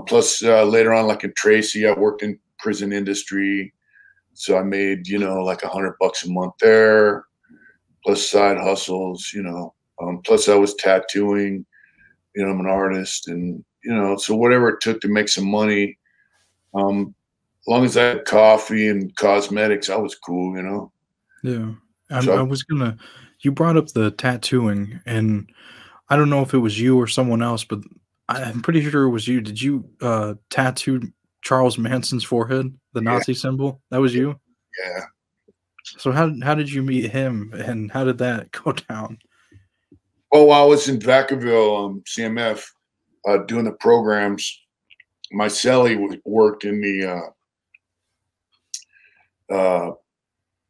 Plus, later on, like in Tracy, I worked in prison industry, so I made, you know, like $100 a month there. Plus side hustles, you know. Plus, I was tattooing. You know, I'm an artist, and you know, so whatever it took to make some money. As long as I had coffee and cosmetics, I was cool, you know. yeah, I So was gonna. You brought up the tattooing, and I don't know if it was you or someone else, but I'm pretty sure it was you. Did you tattoo Charles Manson's forehead, the yeah, Nazi symbol? That was you. yeah. So how did you meet him, and how did that go down? Oh, while I was in Vacaville, CMF, doing the programs, my cellie worked in uh,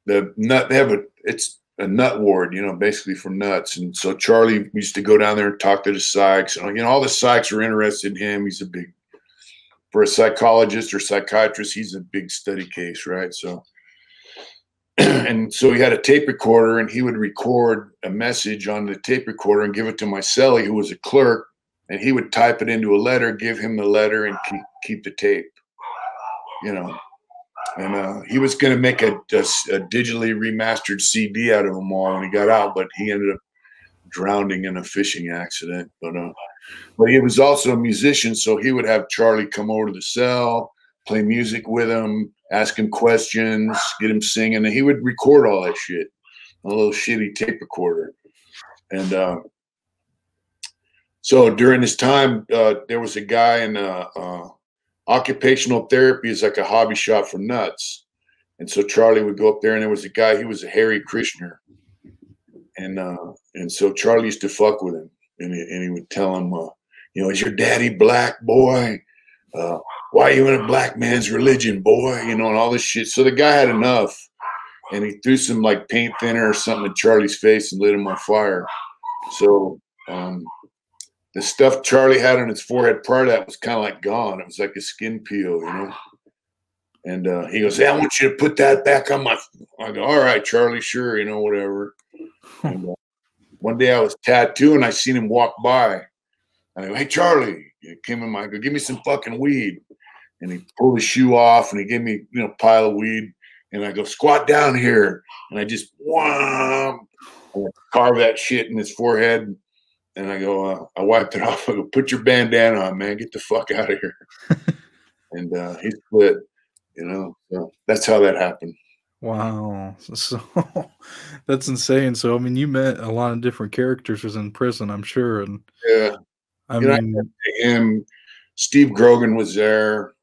the nut. They have it's a nut ward, you know, basically for nuts. And so Charlie used to go down there and talk to the psychs, and you know, all the psychs are interested in him. He's a big, for a psychologist or psychiatrist, he's a big study case, right? So, and so he had a tape recorder, and he would record a message on the tape recorder and give it to my cellie, who was a clerk, and he would type it into a letter, give him the letter, and keep the tape, you know. And he was going to make a digitally remastered CD out of them all when he got out, but he ended up drowning in a fishing accident. But he was also a musician, so he would have Charlie come over to the cell, play music with him, ask him questions, get him singing, and he would record all that shit on a little shitty tape recorder. And so during this time, there was a guy in occupational therapy is like a hobby shop for nuts. And so Charlie would go up there, and there was a guy, he was a Hare Krishner. And so Charlie used to fuck with him, and he would tell him, is your daddy black, boy? Why are you in a black man's religion, boy? And all this shit. So the guy had enough, and he threw some like paint thinner or something in Charlie's face and lit him on fire. So the stuff Charlie had on his forehead prior to that was kind of like gone. It was like a skin peel, And he goes, "Hey, I want you to put that back on my." I go, "All right, Charlie, sure, whatever." And one day I was tattooing, I seen him walk by. I go, "Hey, Charlie," he came in I go, "Give me some fucking weed." And he pulled his shoe off and he gave me, a pile of weed. And I go, "Squat down here." And I just carve that shit in his forehead. And I go, I wiped it off. I go, "Put your bandana on, man. Get the fuck out of here." And he split, So that's how that happened. Wow. So that's insane. So, I mean, you met a lot of different characters in prison, I'm sure. And Yeah. I mean, him, Steve Grogan was there.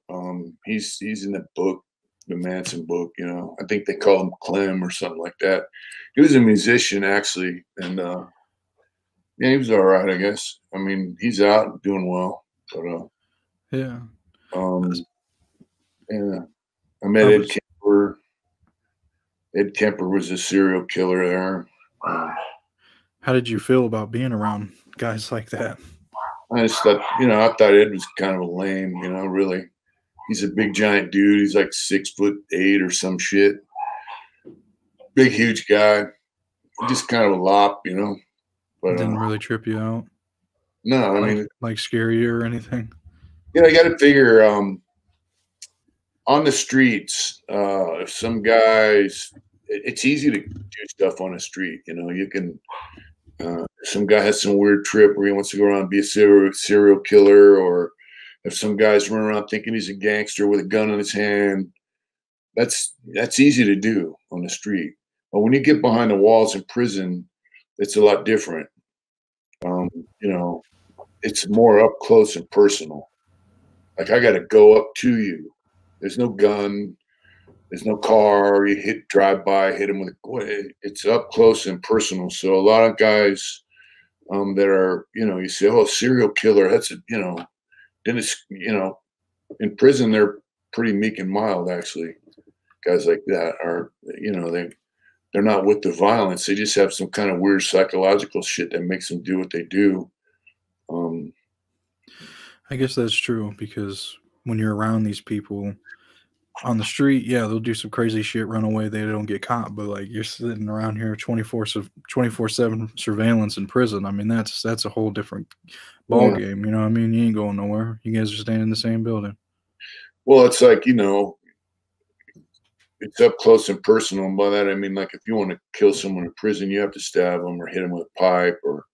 He's in the book, the Manson book, I think they call him Clem or something like that. He was a musician actually. And, yeah, he was all right, I guess. I mean, he's out doing well, but, yeah. Yeah. I met Ed Kemper. Ed Kemper was a serial killer there. How did you feel about being around guys like that? I just thought, I thought Ed was kind of a lame, really. He's a big giant dude. He's like 6'8" or some shit. Big, huge guy. Just kind of a lop, But didn't really trip you out? No, I mean, like scare you or anything? I got to figure on the streets, if some guys, it's easy to do stuff on the street. You can, some guy has some weird trip where he wants to go around and be a serial killer, or if some guy's running around thinking he's a gangster with a gun in his hand, that's easy to do on the street. But when you get behind the walls in prison, it's a lot different. It's more up close and personal. Like I got to go up to you. There's no gun. There's no car. You drive by, hit them with it's up close and personal. So a lot of guys that are, you say, "Oh, serial killer." That's then it's, in prison, they're pretty meek and mild, actually. Guys like that are, they're not with the violence. They just have some kind of weird psychological shit that makes them do what they do. I guess that's true, because when you're around these people on the street, yeah, they'll do some crazy shit, run away, they don't get caught. But like, you're sitting around here 24/7 surveillance in prison. I mean, that's a whole different ball game. You know what I mean? You ain't going nowhere. You guys are staying in the same building. Well, it's like, it's up close and personal. And by that, I mean, like, if you want to kill someone in prison, you have to stab them or hit them with a pipe, or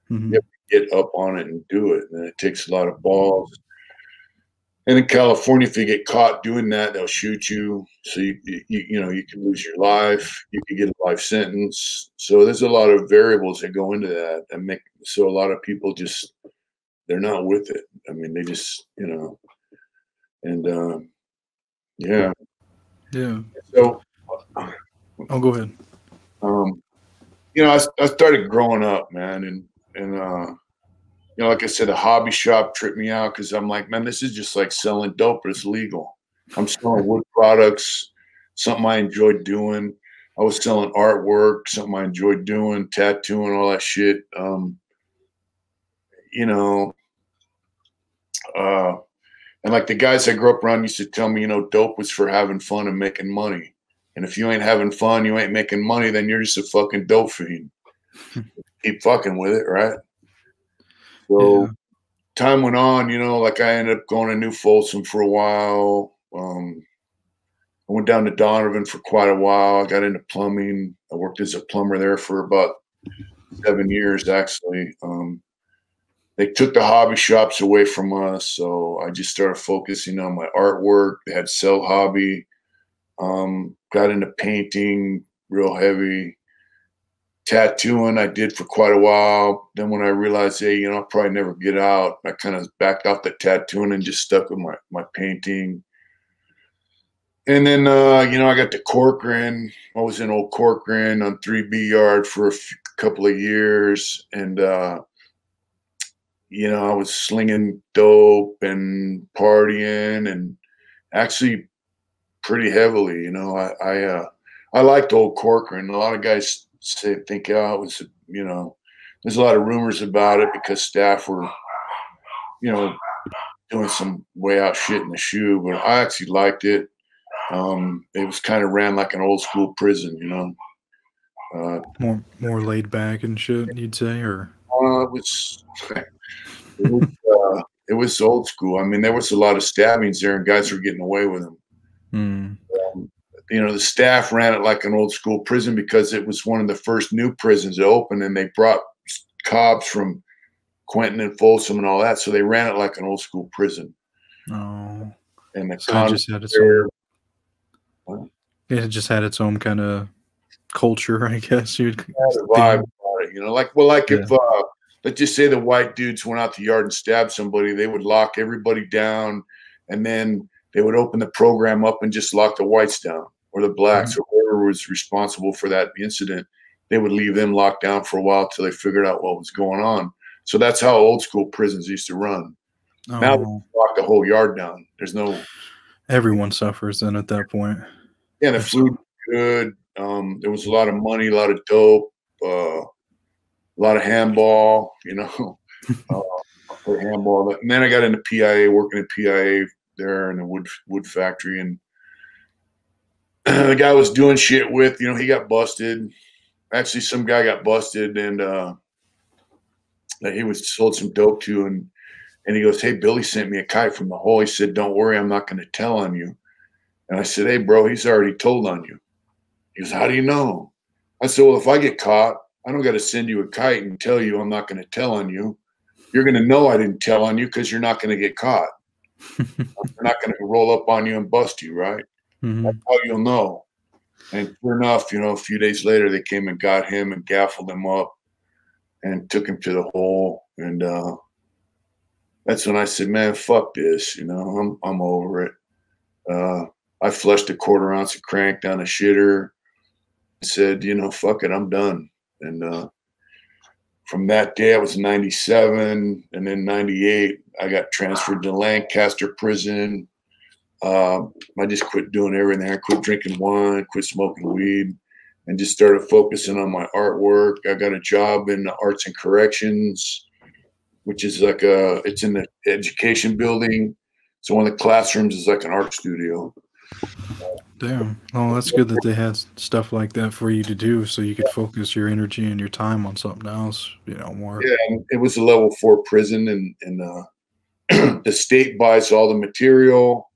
you have to get up on it and do it. And it takes a lot of balls. And in California, if you get caught doing that, they'll shoot you. So you can lose your life. You can get a life sentence. So there's a lot of variables that go into that, and so a lot of people just, they're not with it. I mean, they just, and yeah. Yeah. So, go ahead. I started growing up, man, and like I said, a hobby shop tripped me out because I'm like, man, this is just like selling dope, but it's legal. I'm selling wood products, something I enjoyed doing. I was selling artwork, something I enjoyed doing, tattooing, all that shit. And like the guys I grew up around used to tell me, dope was for having fun and making money. And if you ain't having fun, you ain't making money, then you're just a fucking dope fiend. Keep fucking with it, right? So time went on, like I ended up going to New Folsom for a while. I went down to Donovan for quite a while. I got into plumbing. I worked as a plumber there for about 7 years, actually. They took the hobby shops away from us, so I just started focusing on my artwork. They had sell hobby. Got into painting real heavy. Tattooing I did for quite a while. Then when I realized, hey, I'll probably never get out, I kind of backed off the tattooing and just stuck with my painting. And then, I got to Corcoran. I was in old Corcoran on 3B Yard for a couple of years. And, I was slinging dope and partying and actually pretty heavily. I liked old Corcoran. A lot of guys think, oh, it was, there's a lot of rumors about it because staff were, doing some way out shit in the shoe, but I actually liked it. It was kind of ran like an old school prison, More laid back and shit, you'd say, or it was it was old school. I mean, there was a lot of stabbings there, and guys were getting away with them. The staff ran it like an old school prison because it was one of the first new prisons to open, and they brought cops from Quentin and Folsom and all that, so they ran it like an old school prison. Oh, and the so it just had its own. It just had its own kind of culture, I guess. You'd vibe about it, if let's just say the white dudes went out the yard and stabbed somebody, they would lock everybody down, and then they would open the program up and just lock the whites down or the blacks or whoever was responsible for that incident. They would leave them locked down for a while till they figured out what was going on. So that's how old school prisons used to run. Now they lock the whole yard down. There's no. Everyone suffers then at that point. Yeah, the food was good. There was a lot of money, a lot of dope, a lot of handball, handball. And then I got into PIA, working at PIA there in the wood factory. And the guy I was doing shit with, he got busted. Actually, some guy got busted, and that he was sold some dope to. And he goes, hey, Billy sent me a kite from the hole. He said, don't worry, I'm not going to tell on you. And I said, hey, bro, he's already told on you. He goes, how do you know? I said, well, if I get caught, I don't got to send you a kite and tell you I'm not going to tell on you. You're going to know I didn't tell on you because you're not going to get caught. They're not going to roll up on you and bust you, right? That's how you'll know. And sure enough, a few days later, they came and got him and gaffled him up and took him to the hole. And that's when I said, man, fuck this. I'm over it. I flushed a 1/4 ounce of crank down a shitter. Said, fuck it, I'm done. And from that day, I was 97, and then 98, I got transferred to Lancaster prison. I just quit doing everything. I quit drinking wine, quit smoking weed, and just started focusing on my artwork. I got a job in the Arts and Corrections, which is like it's in the education building. So one of the classrooms is like an art studio. Damn. Oh, that's good that they had stuff like that for you to do, so you could focus your energy and your time on something else, more. Yeah, and it was a level 4 prison, and the state buys all the material,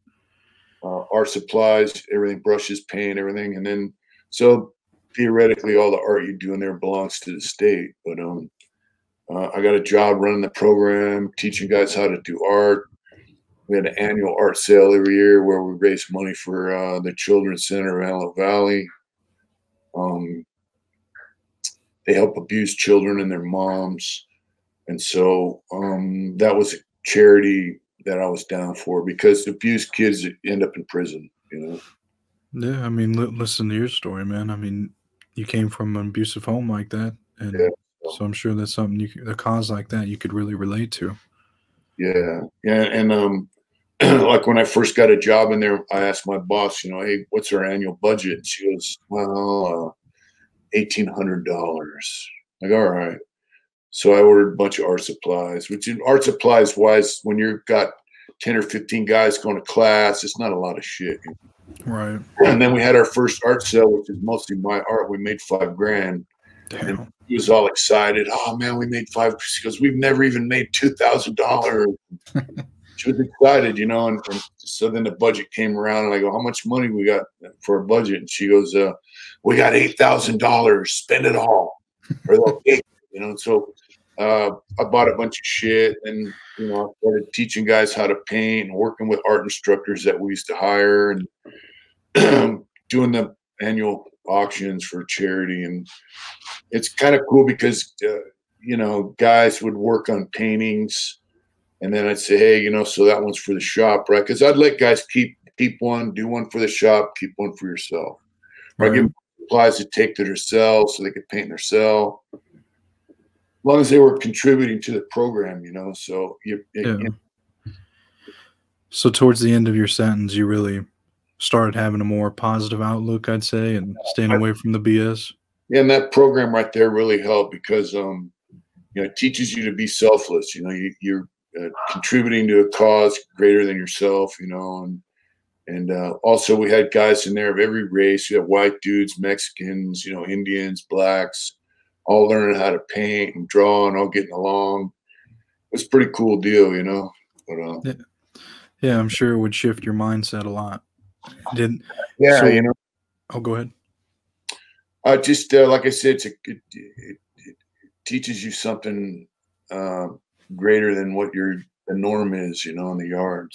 art supplies, everything, brushes, paint, everything, and then so theoretically all the art you do in there belongs to the state. But I got a job running the program, teaching guys how to do art. We had an annual art sale every year where we raise money for the Children's Center of Antelope Valley. They help abused children and their moms. And so that was a charity that I was down for because abused kids end up in prison, Yeah, I mean, listen to your story, man. I mean, you came from an abusive home like that. And so I'm sure that's something a cause like that you could really relate to. Yeah. Yeah. And like when I first got a job in there, I asked my boss, hey, what's our annual budget? And she goes, well, $1,800. Like, all right. So I ordered a bunch of art supplies, which in art supplies wise, when you've got 10 or 15 guys going to class, it's not a lot of shit. Right. And then we had our first art sale, which is mostly my art. We made $5,000. Damn. And he was all excited. Oh man, we made $5,000 because we've never even made $2,000. she was excited, you know, and so then the budget came around, and I go, how much money we got for a budget? And she goes, we got $8,000, spend it all. Or they'll take it, you know. So I bought a bunch of shit, and you know, I started teaching guys how to paint and working with art instructors that we used to hire, and doing the annual auctions for charity. And it's kind of cool because you know, guys would work on paintings, and then I'd say, hey, you know, so that one's for the shop, right? Because I'd let guys keep one, do one for the shop, keep one for yourself. Right. I give them supplies to take to their cell so they could paint their cell, as long as they were contributing to the program, you know. So So towards the end of your sentence, you really started having a more positive outlook, I'd say, and staying away from the BS. Yeah, and that program right there really helped because you know, it teaches you to be selfless. You know, you're contributing to a cause greater than yourself, you know. And also we had guys in there of every race. You have white dudes, Mexicans, you know, Indians, blacks, all learning how to paint and draw and all getting along. It was a pretty cool deal, you know. But yeah, I'm sure it would shift your mindset a lot. Yeah, you know. Oh, go ahead. Just like I said, it teaches you something greater than what the norm is, you know, in the yard.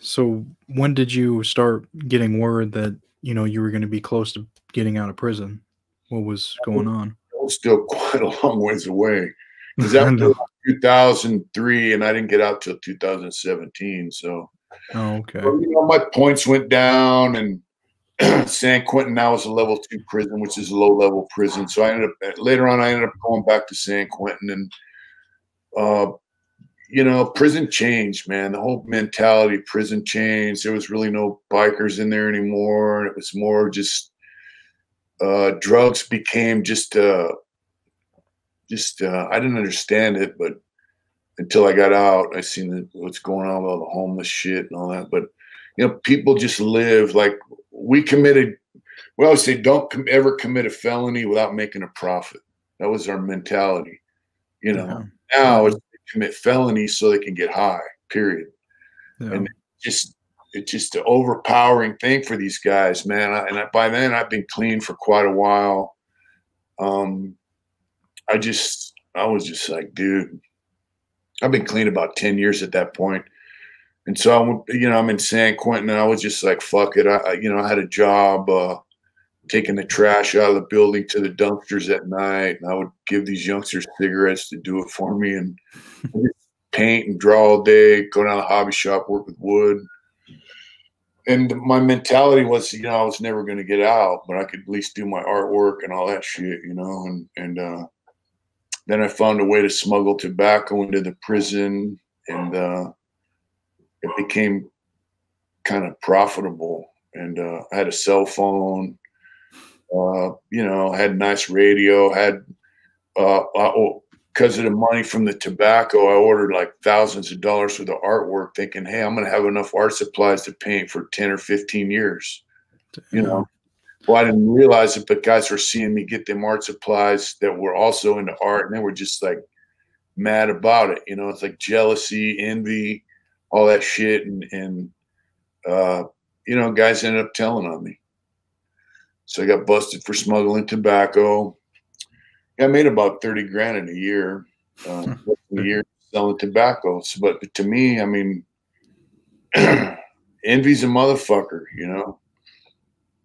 So when did you start getting word that, you know, you were going to be close to getting out of prison? What was going on? It was still quite a long ways away, because that was 2003, and I didn't get out till 2017. So, okay. So, you know, my points went down, and San Quentin now is a level 2 prison, which is a low level prison. So I ended up going back to San Quentin, and you know, prison changed, man. The whole mentality of prison changed. There was really no bikers in there anymore. It was more just drugs became just I didn't understand it, but until I got out, I seen what's going on with all the homeless shit and all that. But you know, people just live like we always say, don't ever commit a felony without making a profit. That was our mentality. You know, now it's commit felonies so they can get high, period. And it's just an overpowering thing for these guys, man. By then I've been clean for quite a while. I was just like, dude, I've been clean about 10 years at that point. And so I'm in San Quentin, and I was just like, fuck it. I had a job taking the trash out of the building to the dumpsters at night, and I would give these youngsters cigarettes to do it for me, and paint and draw all day, go down to the hobby shop, work with wood. And my mentality was, you know, I was never going to get out, but I could at least do my artwork and all that shit, you know. And then I found a way to smuggle tobacco into the prison, and it became kind of profitable. And I had a cell phone. You know, had nice radio, had because of the money from the tobacco, I ordered like thousands of dollars worth of artwork, thinking, hey, I'm going to have enough art supplies to paint for 10 or 15 years. You know, well, I didn't realize it, but guys were seeing me get them art supplies that were also into art, and they were just like mad about it. You know, it's like jealousy, envy, all that shit. And you know, guys ended up telling on me. So I got busted for smuggling tobacco. I made about 30 grand in a year, selling tobacco. So, but to me, I mean, envy's a motherfucker, you know.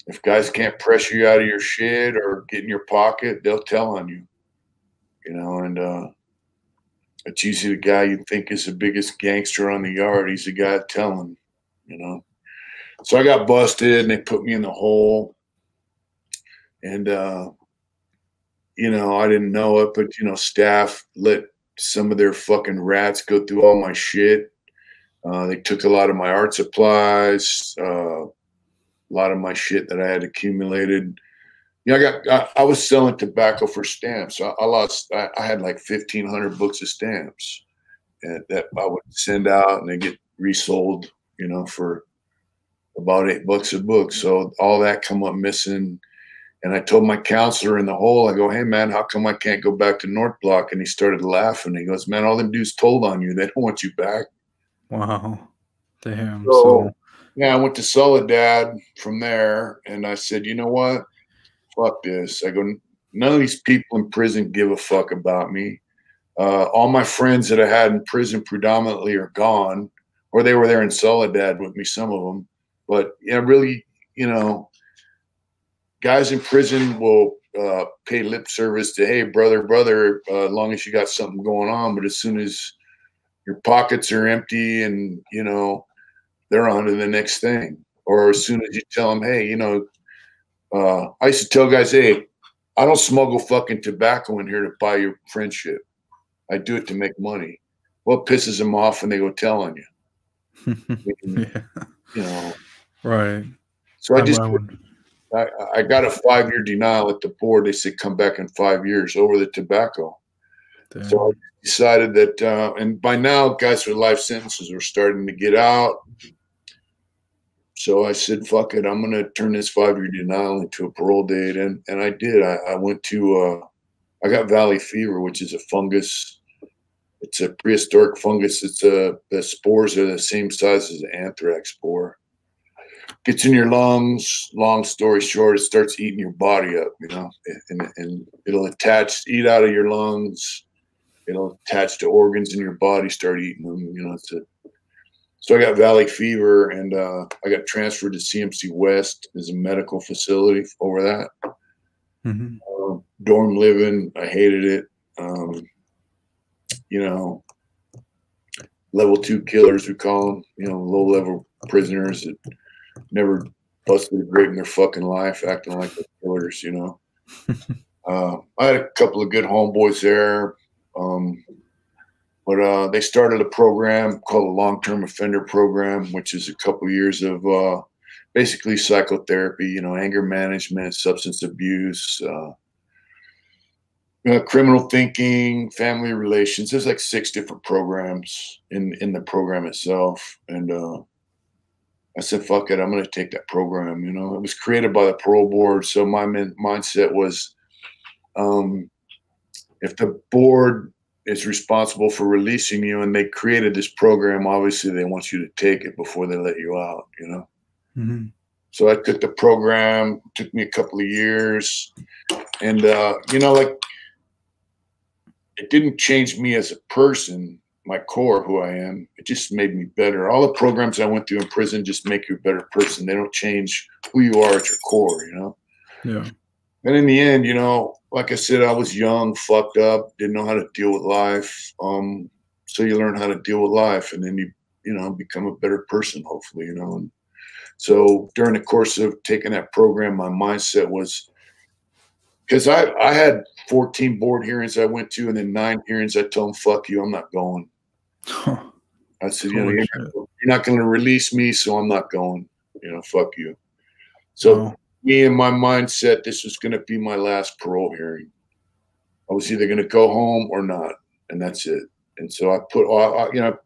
If guys can't pressure you out of your shit or get in your pocket, they'll tell on you, you know. And it's usually the guy you think is the biggest gangster on the yard. He's the guy telling, you know. So I got busted, and they put me in the hole. And, you know, I didn't know it, but, you know, staff let some of their fucking rats go through all my shit. They took a lot of my art supplies, a lot of my shit that I had accumulated. You know, I was selling tobacco for stamps. I had like 1,500 books of stamps that I would send out, and they get resold, you know, for about $8 a book. So all that come up missing. And I told my counselor in the hole, I go, hey, man, how come I can't go back to North Block? And he started laughing. He goes, man, all them dudes told on you. They don't want you back. Wow. Damn. So, So, yeah, I went to Soledad from there, and I said, you know what? Fuck this. I go, none of these people in prison give a fuck about me. All my friends that I had in prison predominantly are gone, or they were there in Soledad with me, some of them. But yeah, really, you know, guys in prison will pay lip service to, hey, brother, as long as you got something going on. But as soon as your pockets are empty and, you know, they're on to the next thing. Or as soon as you tell them, hey, you know, I used to tell guys, hey, I don't smuggle fucking tobacco in here to buy your friendship. I do it to make money. What pisses them off when they go tell on you? yeah. You know, Right. so I would. I got a 5-year denial at the board. They said come back in 5 years over the tobacco. So I Damn. decided that, and by now, guys with life sentences were starting to get out. So I said, fuck it, I'm going to turn this 5-year denial into a parole date. And I did. I went to, I got valley fever, which is a fungus. It's a prehistoric fungus. The spores are the same size as an anthrax spore. Gets in your lungs. Long story short, it starts eating your body up, you know, and it'll eat out of your lungs. It'll attach to organs in your body, start eating them. You know, so I got valley fever, and I got transferred to CMC West as a medical facility over that. Mm-hmm. Dorm living, I hated it. You know, level 2 killers, we call them. You know, low level prisoners that never busted a grape in their fucking life, acting like they're killers. You know, I had a couple of good homeboys there. But they started a program called a long-term offender program, which is a couple of years of basically psychotherapy, you know, anger management, substance abuse, criminal thinking, family relations. There's like 6 different programs in the program itself. And I said, fuck it, I'm going to take that program. You know, it was created by the parole board. So my mindset was, if the board is responsible for releasing you and they created this program, obviously they want you to take it before they let you out, you know? Mm-hmm. So I took the program, took me a couple of years, and, you know, like, it didn't change me as a person, my core, who I am. It just made me better. All the programs I went through in prison just make you a better person. They don't change who you are at your core, you know? Yeah. And in the end, you know, like I said, I was young, fucked up, didn't know how to deal with life. So you learn how to deal with life, and then you know, become a better person, hopefully, you know. And so during the course of taking that program, my mindset was, because I had 14 board hearings I went to, and then 9 hearings I told them, fuck you, I'm not going. Huh. I said, you know, Holy you're shit. not going to release me, so I'm not going. You know, fuck you. So Wow. me and my mindset, this was going to be my last parole hearing. I was either going to go home or not, and that's it. And so I put all, you know,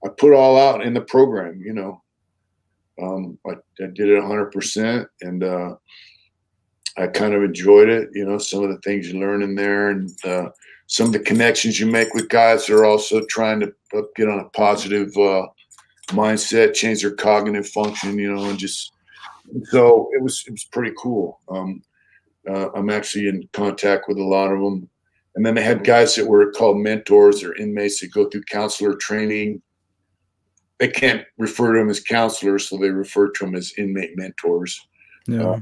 I put all out in the program. You know, I did it 100%, and I kind of enjoyed it. You know, some of the things you learn in there, and some of the connections you make with guys that are also trying to get on a positive mindset, change their cognitive function. You know, and just so it was pretty cool. I'm actually in contact with a lot of them. And then they had guys that were called mentors or inmates that go through counselor training. They can't refer to them as counselors, so they refer to them as inmate mentors. Yeah.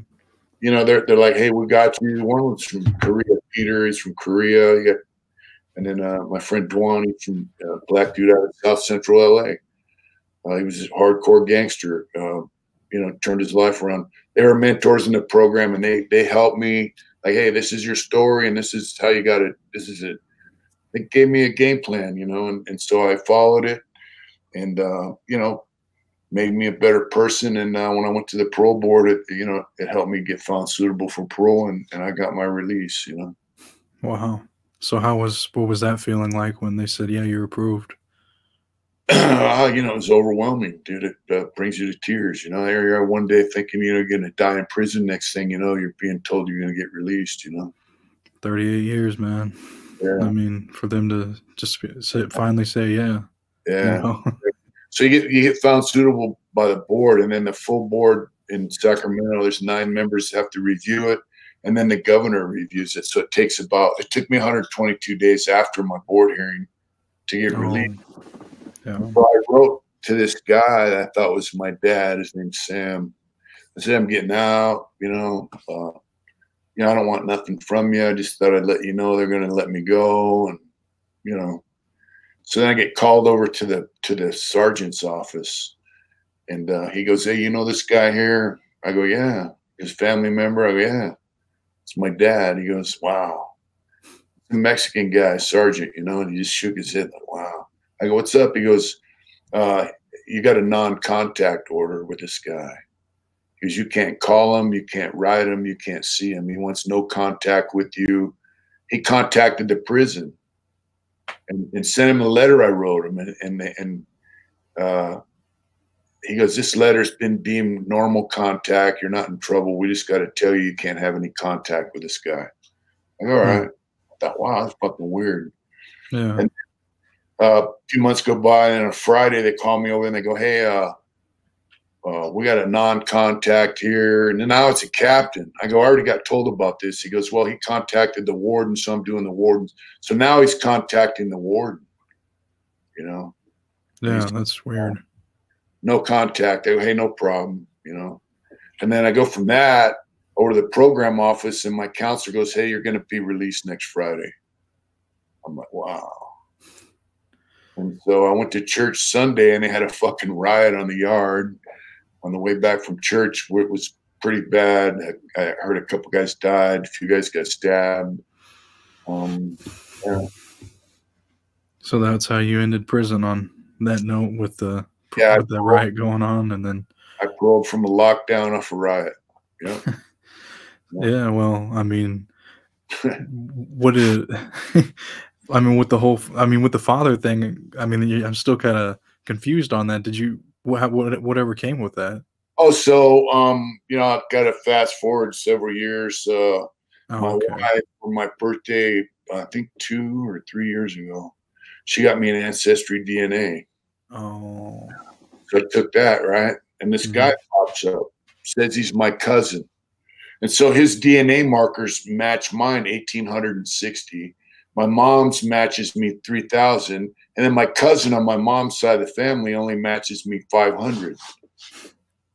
You know, they're like, hey, we got you. One was from Korea. Peter is from Korea. And then my friend Dwan, he's from black dude out of South Central LA. He was a hardcore gangster. You know, turned his life around. They were mentors in the program, and they helped me. Like, hey, this is your story, and this is how you got it. This is it. They gave me a game plan, you know, and so I followed it, and you know, made me a better person. And when I went to the parole board, you know, it helped me get found suitable for parole, and I got my release, you know. Wow. So what was that feeling like when they said, yeah, you're approved? You know, it was overwhelming, dude. It brings you to tears. You know, here you are one day thinking, you know, you're going to die in prison. Next thing you know, you're being told you're going to get released, you know. 38 years, man. Yeah. I mean, for them to just finally say, yeah. Yeah. You know? So you get found suitable by the board, and then the full board in Sacramento, there's 9 members have to review it, and then the governor reviews it. So it took me 122 days after my board hearing to get released. Yeah. So I wrote to this guy that I thought was my dad. His name's Sam. I said, I'm getting out, I don't want nothing from you. I just thought I'd let you know they're going to let me go. And, so then I get called over to the sergeant's office, and he goes, hey, this guy here? I go, yeah. His family member? I go, yeah. It's my dad. He goes, wow. A Mexican guy, sergeant, and he just shook his head like, wow. I go, what's up? He goes, you got a non-contact order with this guy. Because you can't call him, you can't write him, you can't see him. He wants no contact with you. He contacted the prison and sent him a letter I wrote him. And he goes, this letter's been deemed normal contact. You're not in trouble. We just got to tell you can't have any contact with this guy. I go, all right. I thought, wow, that's fucking weird. Yeah. And a few months go by, and on a Friday they call me over and they go, hey, we got a non-contact here. And then now it's a captain. I go, I already got told about this. He goes, well, he contacted the warden, so I'm doing the warden's. So now he's contacting the warden, Yeah, that's weird. No contact. I go, hey, no problem, And then I go from that over to the program office, and my counselor goes, hey, you're going to be released next Friday. I'm like, wow. And so I went to church Sunday, and they had a fucking riot on the yard. On the way back from church, where it was pretty bad. I heard a couple guys died. A few guys got stabbed. So that's how you ended prison, on that note, with the riot going on, and then I paroled from a lockdown off a riot. Yeah. Yeah. Well, I mean, what is? I mean, with the father thing. I mean, I'm still kind of confused on that. Did you? Whatever came with that? Oh, so I got to fast forward several years. My wife, for my birthday, I think 2 or 3 years ago, she got me an ancestry DNA. Oh. So I took that, right? And this guy pops up, says he's my cousin. And so his DNA markers match mine, 1,860. My mom's matches me 3,000. And then my cousin on my mom's side of the family only matches me 500.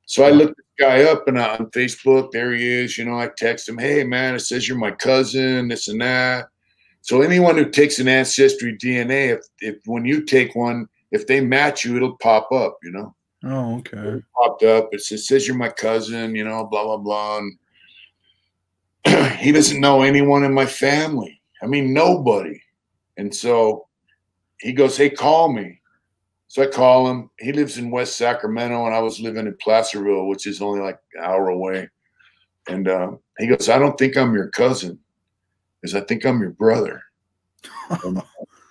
So I looked this guy up, and on Facebook, there he is. I text him, hey, man, it says you're my cousin, this and that. So anyone who takes an ancestry DNA, if when you take one, if they match you, it'll pop up, Oh, okay. It popped up. It says you're my cousin, blah, blah, blah. And he doesn't know anyone in my family. I mean, nobody. And so he goes, hey, call me. So I call him. He lives in West Sacramento, and I was living in Placerville, which is only like an hour away. And he goes, I don't think I'm your cousin, because I think I'm your brother.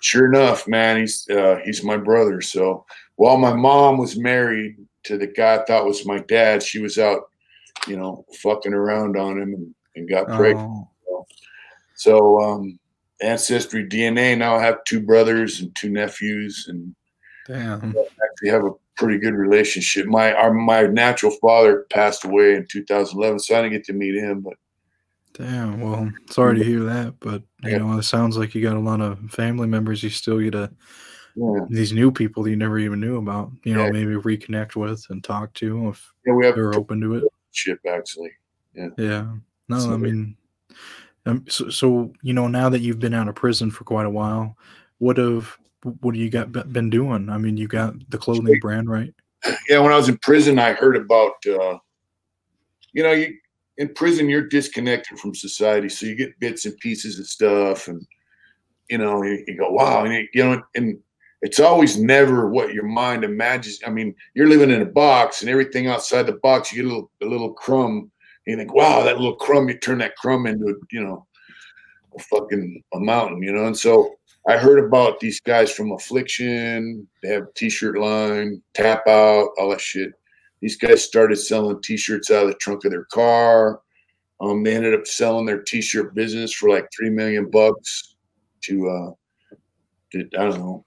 Sure enough, man, he's my brother. So while my mom was married to the guy I thought was my dad, she was out, fucking around on him and got pregnant. So ancestry DNA, now I have 2 brothers and 2 nephews, and damn, actually have a pretty good relationship. My natural father passed away in 2011, so I didn't get to meet him. But damn, well, sorry to hear that. But it sounds like you got a lot of family members you still get these new people that you never even knew about. Maybe reconnect with and talk to if we have they're open to it. Ship actually. Yeah. No, so, I mean, so now that you've been out of prison for quite a while, what have you been doing? I mean, you got the clothing brand, right? Yeah, when I was in prison, I heard about in prison you're disconnected from society, so you get bits and pieces of stuff, and you go, wow, and it's always never what your mind imagines. I mean, you're living in a box, and everything outside the box, you get a little crumb. And you think, wow, that little crumb, you turn that crumb into, a mountain, And so I heard about these guys from Affliction. They have a T-shirt line, Tap Out, all that shit. These guys started selling T-shirts out of the trunk of their car. They ended up selling their T-shirt business for like $3 million to I don't know,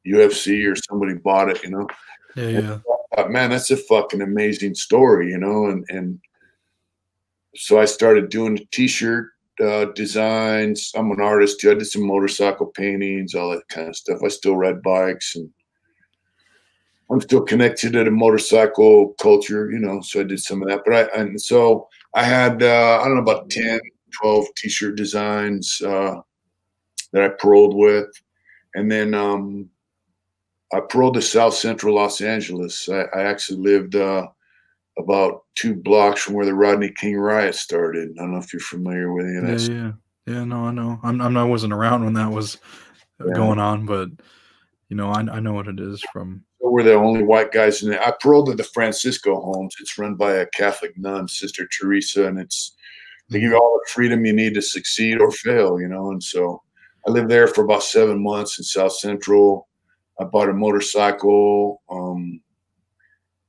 UFC or somebody bought it, you know. Yeah, And yeah. I thought, man, that's a fucking amazing story, you know. And so I started doing t-shirt designs. I'm an artist too. I did some motorcycle paintings, all that kind of stuff. I still ride bikes, and I'm still connected to the motorcycle culture, you know. So I did some of that. And so I had I don't know, about 10, 12 t-shirt designs that I paroled with, and then I paroled to South Central Los Angeles. I actually lived about 2 blocks from where the Rodney King riot started. I don't know if you're familiar with any of Yeah, that. yeah. Yeah, no, I know. I wasn't around when that was Yeah. going on, but you know, I know what it is from. So we're the only white guys in it. I paroled at the Francisco Homes. It's run by a Catholic nun, Sister Teresa, and they give you all the freedom you need to succeed or fail, you know. And so I lived there for about 7 months in South Central. I bought a motorcycle.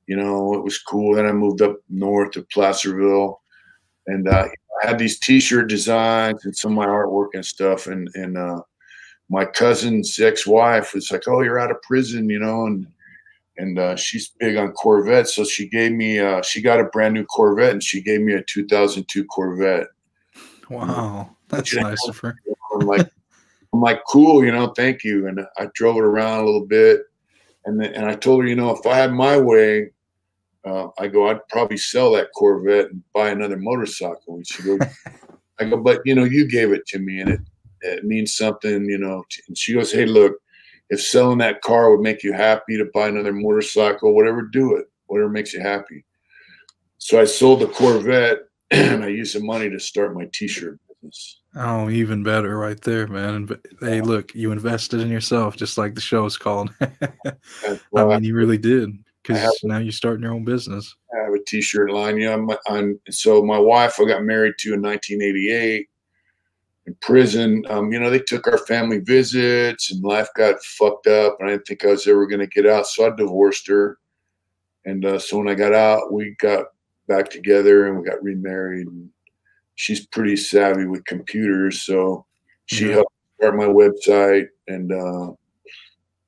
You know, it was cool. Then I moved up north to Placerville, and I had these T-shirt designs and some of my artwork and stuff. And my cousin's ex-wife was like, "Oh, you're out of prison," you know, and she's big on Corvettes, so she gave me she got a brand new Corvette, and she gave me a 2002 Corvette. Wow, that's nice of her. I'm like, cool, you know, thank you. And I drove it around a little bit, and I told her, you know, if I had my way, I'd probably sell that Corvette and buy another motorcycle. And she goes, I go, but you know, you gave it to me, and it means something, you know. And she goes, hey, look, if selling that car would make you happy to buy another motorcycle, whatever, do it. Whatever makes you happy. So I sold the Corvette, and I used the money to start my T-shirt business. Oh, even better right there, man. But hey, look, you invested in yourself, just like the show's called. I Well, mean, you really did, I have, because now you're starting your own business. I have a T-shirt line. You know, so my wife I got married to in 1988 in prison. You know, they took our family visits, and life got fucked up, and I didn't think I was ever going to get out, so I divorced her. And so when I got out, we got back together and we got remarried. And she's pretty savvy with computers, so she Yeah. helped start my website. And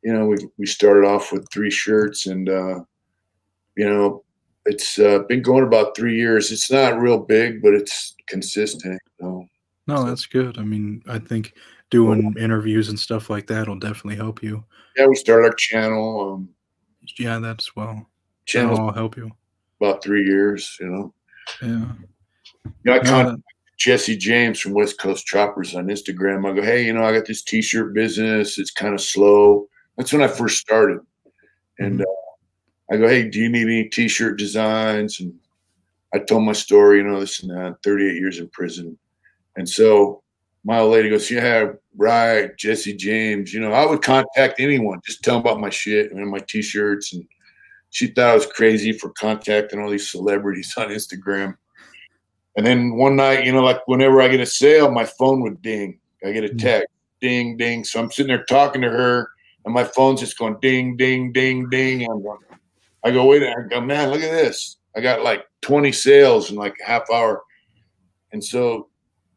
you know, we started off with 3 shirts, and you know, it's been going about 3 years. It's not real big, but it's consistent. You know? No, So, that's good. I mean, I think doing interviews and stuff like that will definitely help you. yeah, we started our channel. Yeah, that's well. That'll Channel's all help you. about 3 years. You know, Yeah. I No, contacted Jesse James from West Coast Choppers on Instagram. I go, hey, you know, I got this T-shirt business. It's kind of slow. That's when I first started. And I go, hey, do you need any T-shirt designs? And I told my story, you know, this and that, 38 years in prison. And so my old lady goes, yeah, right, Jesse James. You know, I would contact anyone, just tell them about my shit and my T-shirts. And she thought I was crazy for contacting all these celebrities on Instagram. And then one night, you know, like whenever I get a sale, my phone would ding. I get a text, ding, ding. So I'm sitting there talking to her, and my phone's just going ding, ding, ding, ding. I go, wait, I go, man, look at this. I got like 20 sales in like a half hour. And so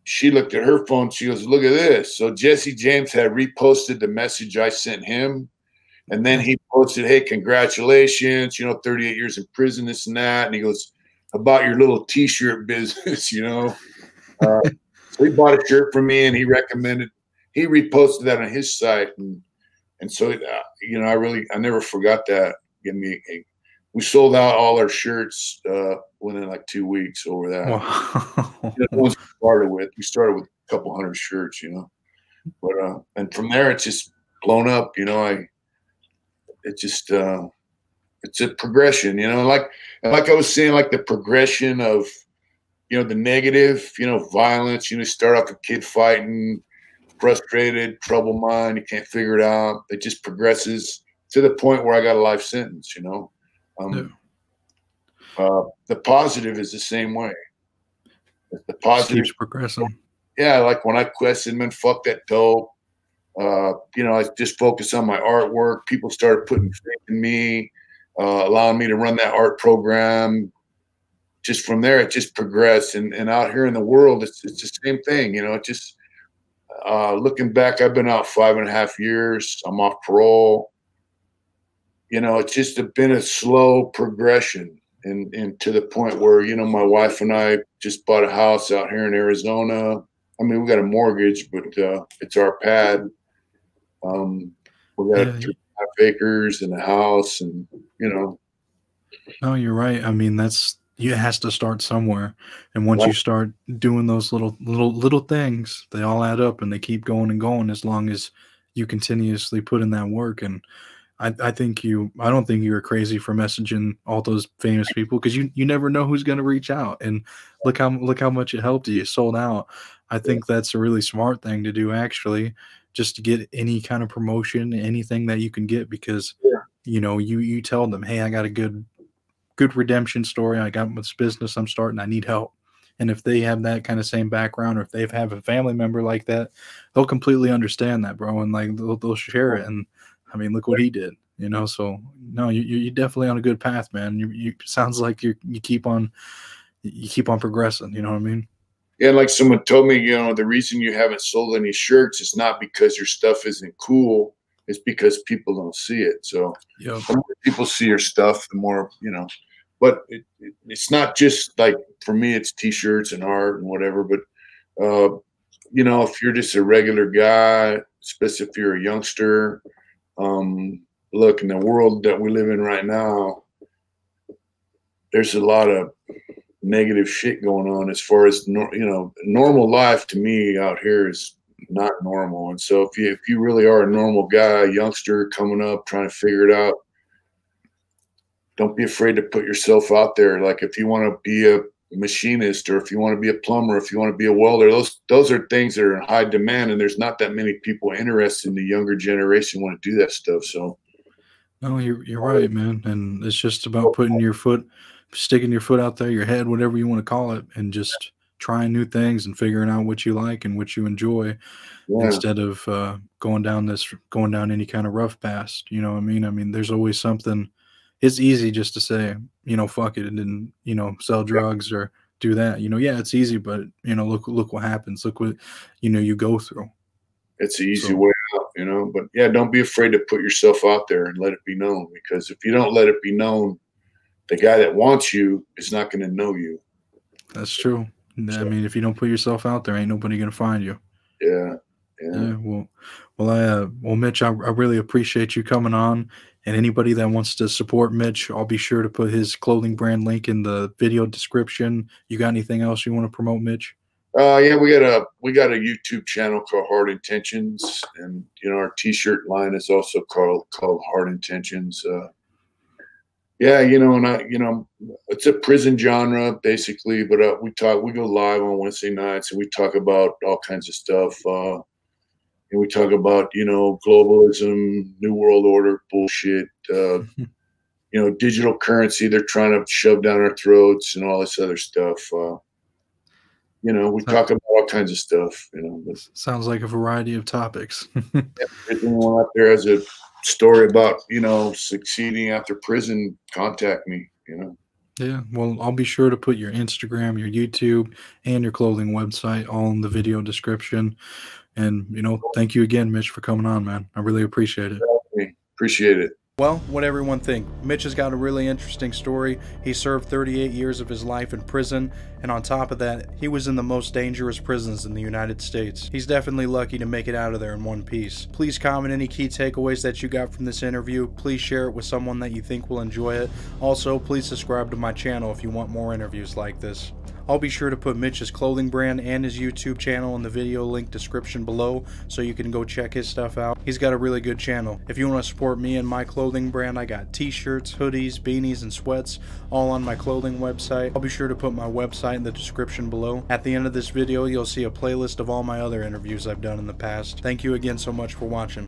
she looked at her phone. She goes, look at this. So Jesse James had reposted the message I sent him. And then he posted, hey, congratulations, you know, 38 years in prison, this and that. And he goes, about your little T-shirt business, you know. So he bought a shirt from me, and he reposted that on his site. And so, you know, I never forgot that. We sold out all our shirts within like 2 weeks over that. wow. The ones we started with a couple hundred shirts, you know. But and from there, it's just blown up, you know. It's a progression, you know, like I was saying, like the progression of, you know, the negative, you know, violence. You know, start off a kid fighting, frustrated, trouble mind, you can't figure it out. It just progresses to the point where I got a life sentence, you know. The positive is the same way. The positive keeps progressing. Yeah, like when I questioned, man, fuck that dope. You know, I just focused on my artwork. People started putting faith in me, allowing me to run that art program. Just from there, it just progressed. And out here in the world, it's the same thing. You know, looking back, I've been out 5.5 years. I'm off parole. you know, it's just been a slow progression, and to the point where, you know, my wife and I just bought a house out here in Arizona. I mean, we got a mortgage, but it's our pad. We got Yeah. 3.5 acres and a house, and you know, No, you're right. I mean, that's you has to start somewhere. And once like, you start doing those little things, they all add up and they keep going and going as long as you continuously put in that work. And I don't think you were crazy for messaging all those famous people because you never know who's going to reach out. And look how much it helped you. You sold out. I think that's a really smart thing to do, actually, just to get any kind of promotion, anything that you can get, because yeah, you tell them, hey, I got a good redemption story. I got this business I'm starting. I need help. And if they have that kind of same background, or if they have a family member like that, they'll completely understand that, bro, and like they'll share it. And I mean, look what he did, So no, you're definitely on a good path, man. You sounds like you keep on progressing. You know what I mean? yeah. Like someone told me, you know, the reason you haven't sold any shirts is not because your stuff isn't cool. It's because people don't see it. So Yep. the more people see your stuff, the more, you know. But it's not just like, for me, it's t-shirts and art and whatever. But you know, if you're just a regular guy, especially if you're a youngster, look, in the world that we live in right now, there's a lot of negative shit going on as far as normal life to me out here is not normal. And so if you really are a normal guy, youngster coming up trying to figure it out, don't be afraid to put yourself out there. Like if you want to be a machinist, or if you want to be a plumber, if you want to be a welder, those are things that are in high demand, and there's not that many people interested in the younger generation want to do that stuff. So No, you're right, man. And it's just about sticking your foot out there, your head, whatever you want to call it, and just trying new things and figuring out what you like and what you enjoy, yeah, instead of going down any kind of rough path. You know what I mean? I mean, there's always something. It's easy just to say, fuck it, and then sell drugs or do that. Yeah, it's easy, but look what happens. Look what you go through. it's the easy So way out, you know. But yeah, don't be afraid to put yourself out there and let it be known, because if you don't let it be known, the guy that wants you is not going to know you. that's true. I So mean, if you don't put yourself out there, ain't nobody gonna find you. yeah, yeah. Yeah, well, Mitch, I really appreciate you coming on. And anybody that wants to support Mitch, I'll be sure to put his clothing brand link in the video description. You got anything else you want to promote, Mitch? Yeah, we got a YouTube channel called Hard Intentions, and you know, our T-shirt line is also called Hard Intentions. Yeah, you know, and it's a prison genre basically, but we go live on Wednesday nights and we talk about all kinds of stuff. And we talk about, you know, globalism, new world order bullshit, you know, digital currency they're trying to shove down our throats and all this other stuff. You know, we So- talk about all kinds of stuff, you know. But Sounds like a variety of topics. if anyone out there has a story about, you know, succeeding after prison, contact me, you know. Yeah, well, I'll be sure to put your Instagram, your YouTube, and your clothing website all in the video description. And, thank you again, Mitch, for coming on, man. I really appreciate it. Appreciate it. Well, what everyone think? Mitch has got a really interesting story. He served 38 years of his life in prison, and on top of that, he was in the most dangerous prisons in the United States. He's definitely lucky to make it out of there in one piece. Please comment any key takeaways that you got from this interview. Please share it with someone that you think will enjoy it. Also, please subscribe to my channel if you want more interviews like this. I'll be sure to put Mitch's clothing brand and his YouTube channel in the video link description below so you can go check his stuff out. He's got a really good channel. If you want to support me and my clothing brand, I got t-shirts, hoodies, beanies, and sweats all on my clothing website. I'll be sure to put my website in the description below. At the end of this video, you'll see a playlist of all my other interviews I've done in the past. Thank you again so much for watching.